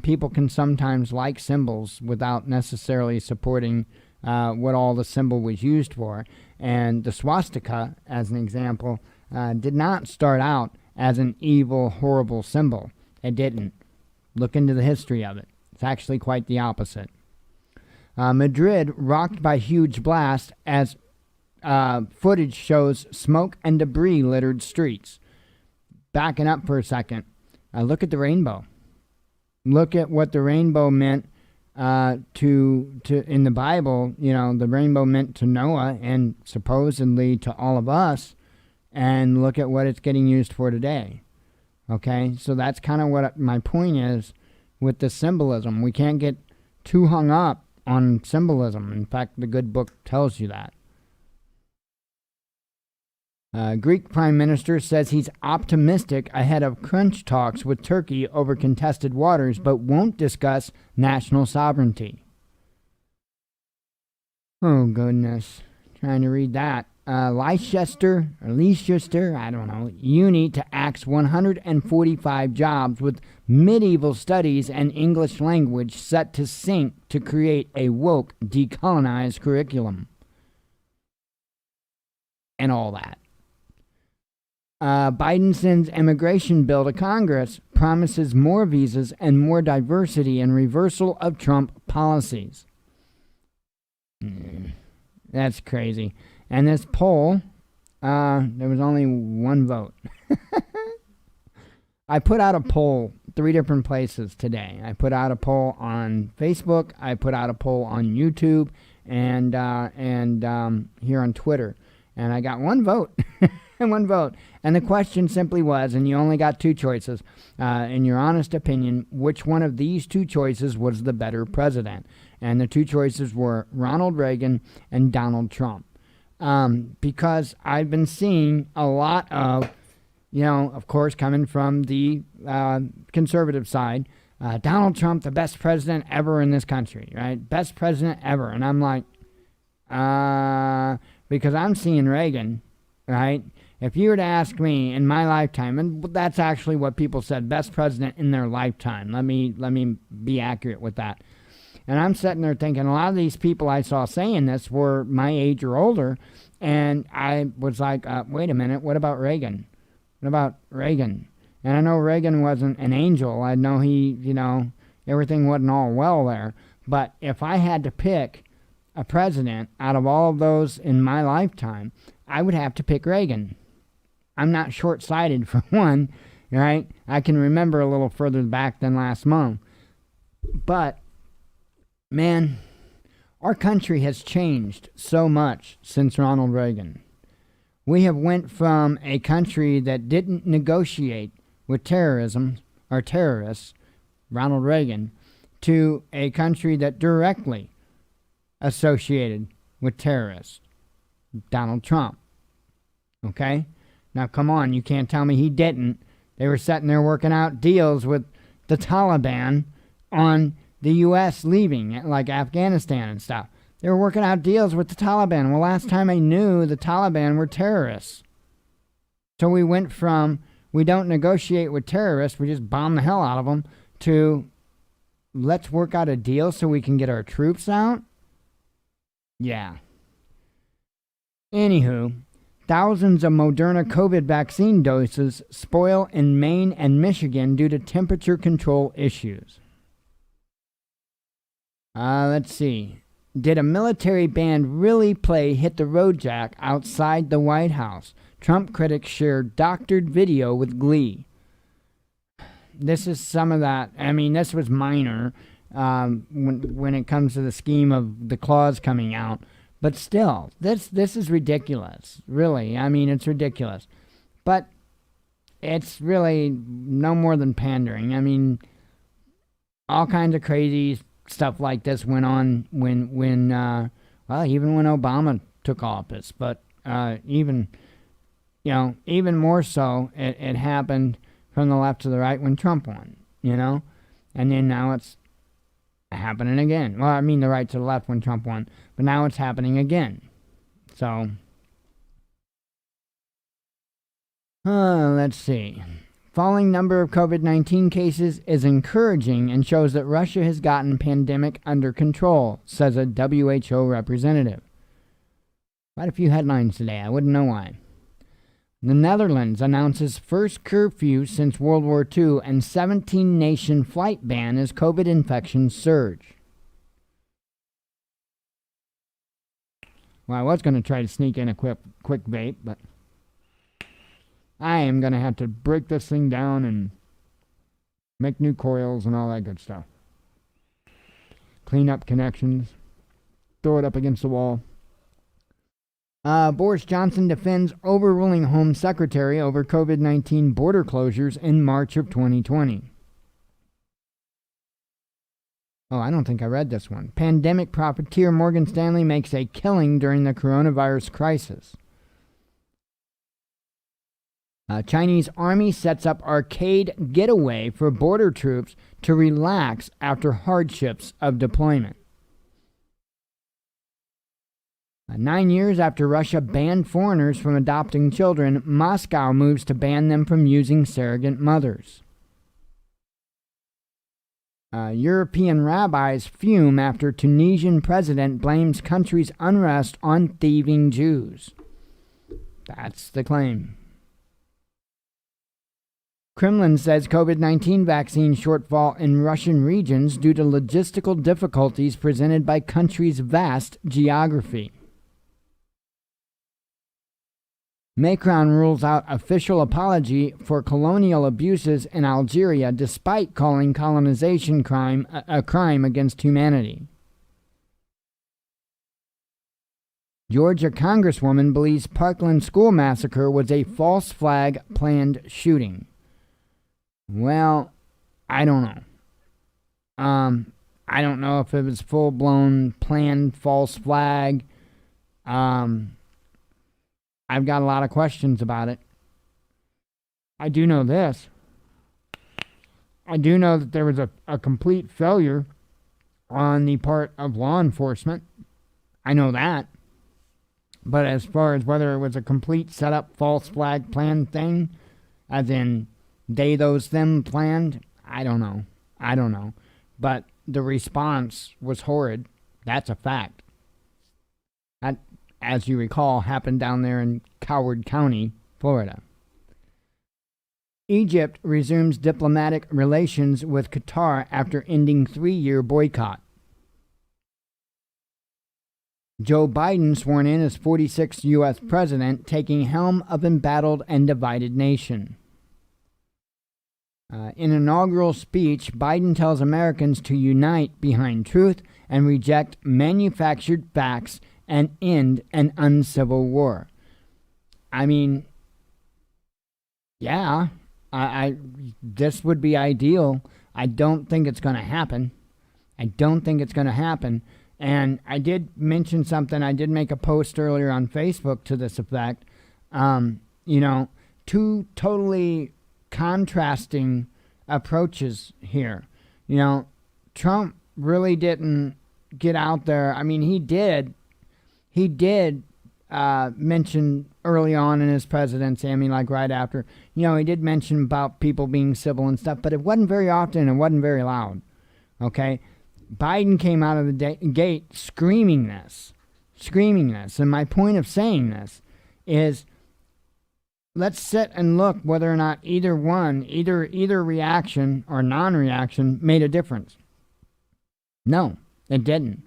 people can sometimes like symbols without necessarily supporting what all the symbol was used for. And the swastika, as an example, did not start out as an evil, horrible symbol. It didn't. Look into the history of it. It's actually quite the opposite. Madrid rocked by huge blast as footage shows smoke and debris littered streets. Backing up for a second, look at the rainbow. Look at what the rainbow meant to in the Bible. The rainbow meant to Noah and supposedly to all of us, and look at what it's getting used for today. Okay, so that's kind of what my point is with the symbolism. We can't get too hung up on symbolism. In fact, the good book tells you that. Greek Prime Minister says he's optimistic ahead of crunch talks with Turkey over contested waters, but won't discuss national sovereignty. Oh, goodness. Trying to read that. Leicester, I don't know, uni to axe 145 jobs with medieval studies and English language set to sink to create a woke, decolonized curriculum. And all that. Biden sends immigration bill to Congress, promises more visas and more diversity and reversal of Trump policies. That's crazy. And this poll, there was only one vote. I put out a poll 3 different places today. I put out a poll on Facebook. I put out a poll on YouTube and here on Twitter. And I got one vote. One vote. And the question simply was, and you only got 2 choices, in your honest opinion, which one of these 2 choices was the better president? And the 2 choices were Ronald Reagan and Donald Trump. Because I've been seeing a lot of, of course, coming from the conservative side, Donald Trump, the best president ever in this country, right? Best president ever. And I'm like, because I'm seeing Reagan, right? If you were to ask me in my lifetime, and that's actually what people said, best president in their lifetime. Let me be accurate with that. And I'm sitting there thinking a lot of these people I saw saying this were my age or older, and I was like, wait a minute, what about Reagan? What about Reagan? And I know Reagan wasn't an angel. I know he, everything wasn't all well there. But if I had to pick a president out of all of those in my lifetime, I would have to pick Reagan. I'm not short-sighted for one, right? I can remember a little further back than last month. But, man, our country has changed so much since Ronald Reagan. We have went from a country that didn't negotiate with terrorism or terrorists, Ronald Reagan, to a country that directly associated with terrorists, Donald Trump. Okay? Now, come on, you can't tell me he didn't. They were sitting there working out deals with the Taliban on the U.S. leaving, like Afghanistan and stuff. They were working out deals with the Taliban. Well, last time I knew, the Taliban were terrorists. So we went from, we don't negotiate with terrorists, we just bomb the hell out of them, to let's work out a deal so we can get our troops out? Yeah. Anywho, thousands of Moderna COVID vaccine doses spoil in Maine and Michigan due to temperature control issues. Let's see. Did a military band really play Hit the Road Jack outside the White House? Trump critics shared doctored video with glee. This is some of that. I mean, this was minor when it comes to the scheme of the clause coming out. But still, this is ridiculous. Really, I mean, it's ridiculous. But it's really no more than pandering. I mean, all kinds of crazy stuff like this went on when even when Obama took office. But even even more so, it happened from the left to the right when Trump won, and then now it's happening again. Well, I mean the right to the left when Trump won, but now it's happening again. So, let's see. Falling number of COVID-19 cases is encouraging and shows that Russia has gotten pandemic under control, says a WHO representative. Quite a few headlines today. I wouldn't know why. The Netherlands announces first curfew since World War II and 17-nation flight ban as COVID infections surge. Well, I was going to try to sneak in a quick vape, but I am going to have to break this thing down and make new coils and all that good stuff. Clean up connections. Throw it up against the wall. Boris Johnson defends overruling Home Secretary over COVID-19 border closures in March of 2020. Oh, I don't think I read this one. Pandemic profiteer Morgan Stanley makes a killing during the coronavirus crisis. Chinese army sets up arcade getaway for border troops to relax after hardships of deployment. 9 years after Russia banned foreigners from adopting children, Moscow moves to ban them from using surrogate mothers. European rabbis fume after Tunisian president blames country's unrest on thieving Jews. That's the claim. Kremlin says COVID-19 vaccine shortfall in Russian regions due to logistical difficulties presented by country's vast geography. Macron rules out official apology for colonial abuses in Algeria despite calling colonization a crime against humanity. Georgia Congresswoman believes Parkland school massacre was a false flag planned shooting. Well, I don't know. I don't know if it was full-blown planned false flag. I've got a lot of questions about it. I do know this. I do know that there was a complete failure on the part of law enforcement. I know that. But as far as whether it was a complete setup, false flag planned thing, as in they, those, them planned, I don't know. But the response was horrid. That's a fact. That, as you recall, happened down there in Coward County, Florida. Egypt resumes diplomatic relations with Qatar after ending 3-year boycott. Joe Biden sworn in as 46th U.S. president, taking helm of embattled and divided nation. In inaugural speech, Biden tells Americans to unite behind truth and reject manufactured facts and end an uncivil war. I mean, yeah, I this would be ideal. I don't think it's going to happen. And I did mention something. I did make a post earlier on Facebook to this effect. Two totally contrasting approaches here. Trump really didn't get out there. I mean, he did mention early on in his presidency, like right after, he did mention about people being civil and stuff, but it wasn't very often. It wasn't very loud. Okay. Biden came out of the gate screaming this. And my point of saying this is, let's sit and look whether or not either reaction or non-reaction made a difference. No, it didn't.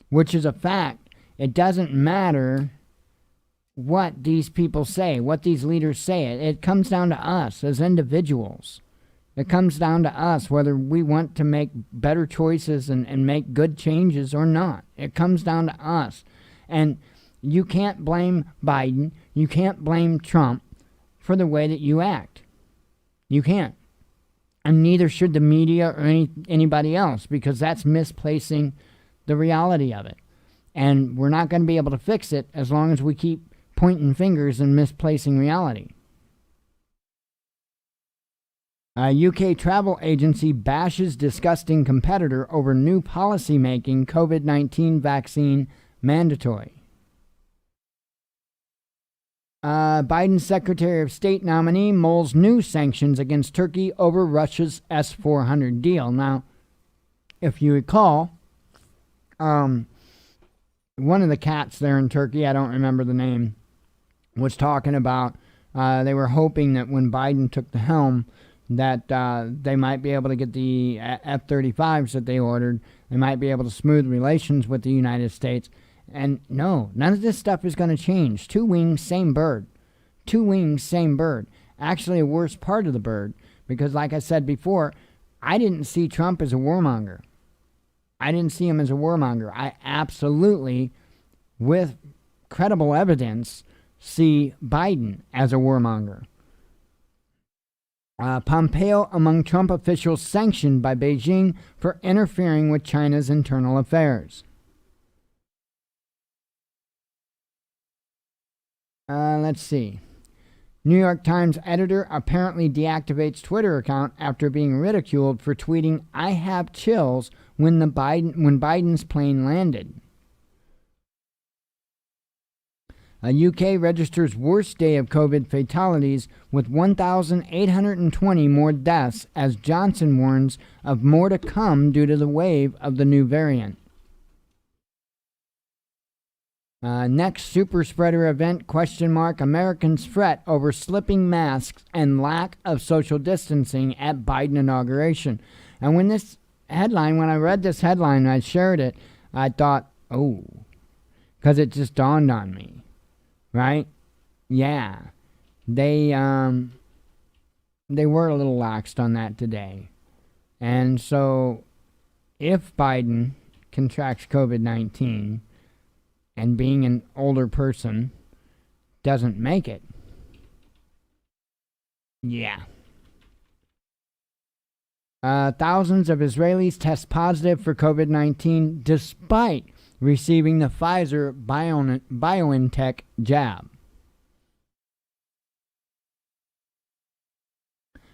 Which is a fact. It doesn't matter what these people say, what these leaders say. It comes down to us as individuals. It comes down to us whether we want to make better choices and make good changes or not. It comes down to us. And you can't blame Biden. You can't blame Trump for the way that you act. You can't. And neither should the media or anybody else, because that's misplacing the reality of it. And we're not going to be able to fix it as long as we keep pointing fingers and misplacing reality. A UK travel agency bashes disgusting competitor over new policy making COVID-19 vaccine mandatory. Biden's Secretary of State nominee mulls new sanctions against Turkey over Russia's S-400 deal. Now, if you recall, one of the cats there in Turkey, I don't remember the name, was talking about they were hoping that when Biden took the helm that they might be able to get the F-35s that they ordered. They might be able to smooth relations with the United States. And no, none of this stuff is going to change. Two wings, same bird. Two wings, same bird. Actually, a worse part of the bird. Because like I said before, I didn't see Trump as a warmonger. I didn't see him as a warmonger. I absolutely, with credible evidence, see Biden as a warmonger. Pompeo among Trump officials sanctioned by Beijing for interfering with China's internal affairs. Let's see. New York Times editor apparently deactivates Twitter account after being ridiculed for tweeting, "I have chills" when Biden's plane landed. A UK registers worst day of COVID fatalities with 1,820 more deaths as Johnson warns of more to come due to the wave of the new variant. Next super spreader event, ? Americans fret over slipping masks and lack of social distancing at Biden inauguration. And when I read this headline and I shared it, I thought, oh, because it just dawned on me. Right? Yeah. They were a little laxed on that today. And so if Biden contracts COVID-19 and being an older person doesn't make it, yeah. Thousands of Israelis test positive for COVID-19 despite receiving the Pfizer BioNTech jab.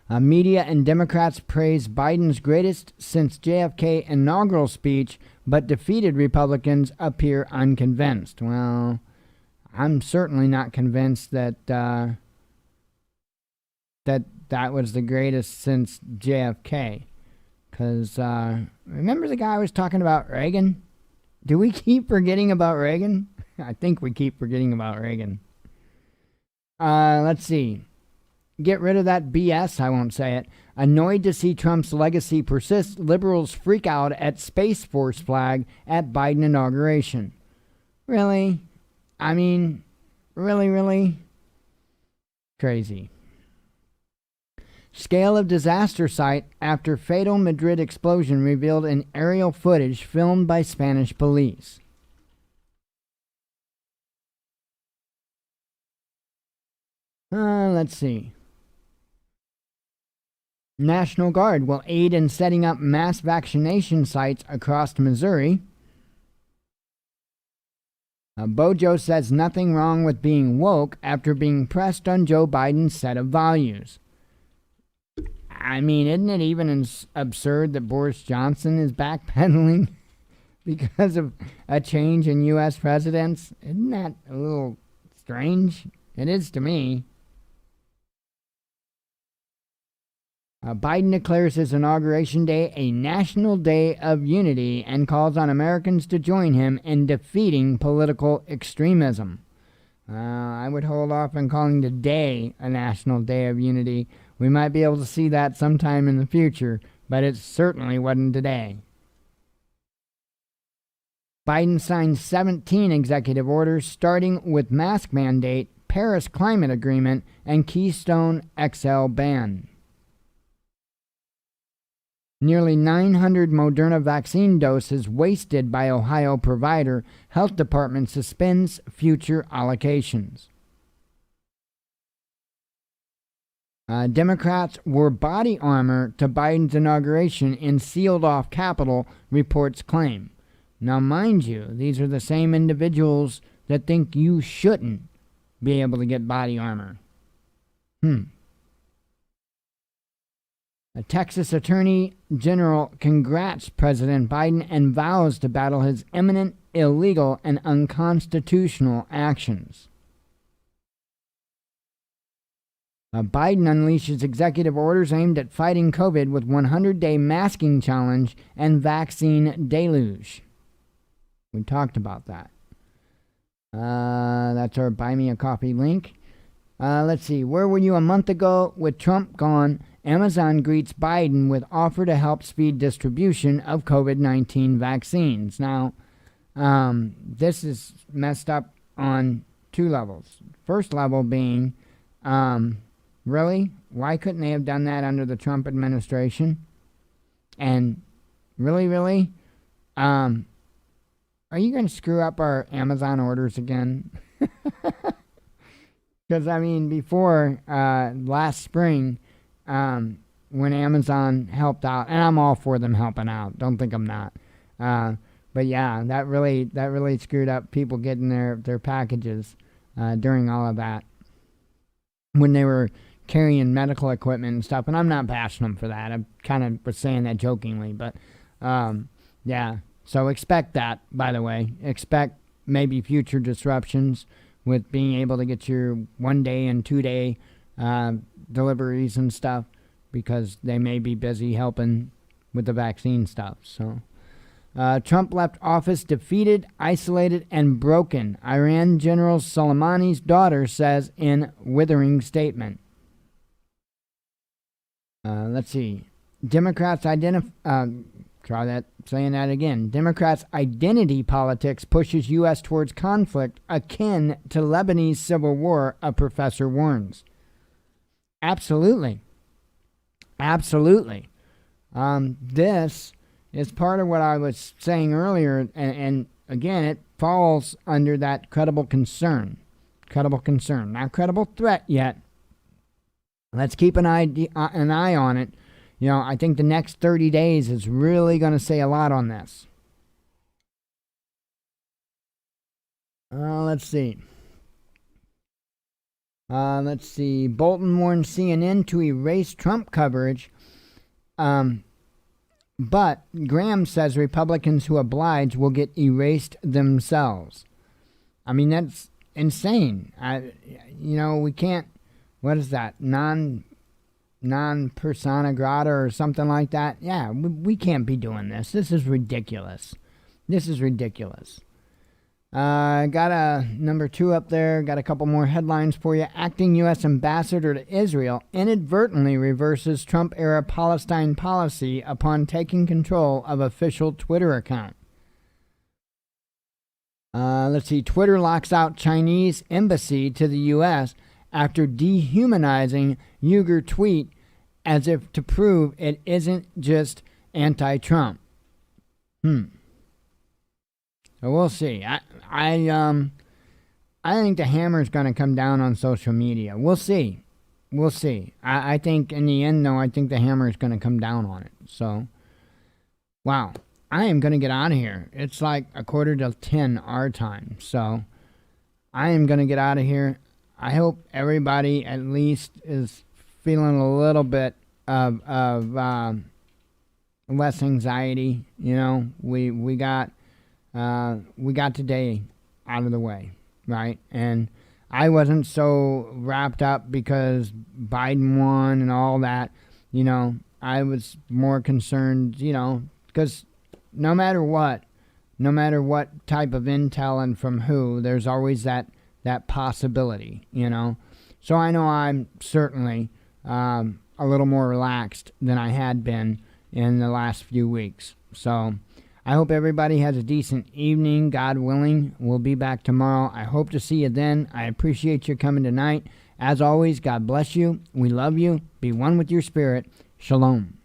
Media and Democrats praise Biden's greatest since JFK inaugural speech, but defeated Republicans appear unconvinced. Well, I'm certainly not convinced that that was the greatest since JFK. Because remember the guy I was talking about, Reagan? Do we keep forgetting about Reagan? I think we keep forgetting about Reagan. Let's see. Get rid of that BS, I won't say it. Annoyed to see Trump's legacy persist, liberals freak out at Space Force flag at Biden inauguration. Really? I mean, really? Crazy. Scale of disaster site after fatal Madrid explosion revealed in aerial footage filmed by Spanish police. Let's see. National Guard will aid in setting up mass vaccination sites across Missouri. Bojo says nothing wrong with being woke after being pressed on Joe Biden's set of values. I mean, isn't it even absurd that Boris Johnson is backpedaling because of a change in U.S. presidents? Isn't that a little strange? It is to me. Biden declares his inauguration day a national day of unity and calls on Americans to join him in defeating political extremism. I would hold off on calling the day a national day of unity. We might be able to see that sometime in the future, but it certainly wasn't today. Biden signed 17 executive orders, starting with mask mandate, Paris Climate Agreement, and Keystone XL ban. Nearly 900 Moderna vaccine doses wasted by Ohio provider. Health Department suspends future allocations. Democrats wore body armor to Biden's inauguration in sealed-off Capitol, reports claim. Now, mind you, these are the same individuals that think you shouldn't be able to get body armor. A Texas Attorney General congrats President Biden and vows to battle his imminent illegal and unconstitutional actions. Biden unleashes executive orders aimed at fighting COVID with 100-day masking challenge and vaccine deluge. We talked about that. That's our Buy Me a Coffee link. Let's see. Where were you a month ago? With Trump gone, Amazon greets Biden with offer to help speed distribution of COVID-19 vaccines. Now, this is messed up on two levels. First level being, really? Why couldn't they have done that under the Trump administration? And really? Are you going to screw up our Amazon orders again? Because, I mean, before last spring, when Amazon helped out, and I'm all for them helping out. Don't think I'm not. But yeah, that really screwed up people getting their packages during all of that. When they were carrying medical equipment and stuff, and I'm not bashing them for that. I kind of was saying that jokingly, but yeah. So expect that, by the way. Expect maybe future disruptions with being able to get your 1-day and 2-day deliveries and stuff, because they may be busy helping with the vaccine stuff. So Trump left office defeated, isolated, and broken, Iran General Soleimani's daughter says in withering statement. Let's see. Democrats Democrats' identity politics pushes U.S. towards conflict akin to Lebanese civil war, a professor warns. Absolutely. This is part of what I was saying earlier, and again, it falls under that credible concern. Not credible threat yet. Let's keep an eye on it. You know, I think the next 30 days is really going to say a lot on this. Let's see. Bolton warned CNN to erase Trump coverage. But Graham says Republicans who oblige will get erased themselves. I mean, that's insane. We can't. What is that? Non persona grata or something like that. Yeah, we can't be doing this. This is ridiculous. Got a number 2 up there. Got a couple more headlines for you. Acting U.S. ambassador to Israel inadvertently reverses Trump-era Palestine policy upon taking control of official Twitter account. Let's see. Twitter locks out Chinese embassy to the U.S. after dehumanizing Uyghur tweet as if to prove it isn't just anti-Trump. So we'll see. I think the hammer's going to come down on social media. We'll see. I think in the end, though, I think the hammer is going to come down on it. So, wow. I am going to get out of here. It's like 9:45 our time. So, I am going to get out of here. I hope everybody at least is feeling a little bit of less anxiety. You know, we got today out of the way, right? And I wasn't so wrapped up because Biden won and all that. You know, I was more concerned, because no matter what type of intel and from who, there's always that possibility, So I know I'm certainly a little more relaxed than I had been in the last few weeks. So I hope everybody has a decent evening. God willing, we'll be back tomorrow. I hope to see you then. I appreciate you coming tonight. As always, God bless you. We love you. Be one with your spirit. Shalom.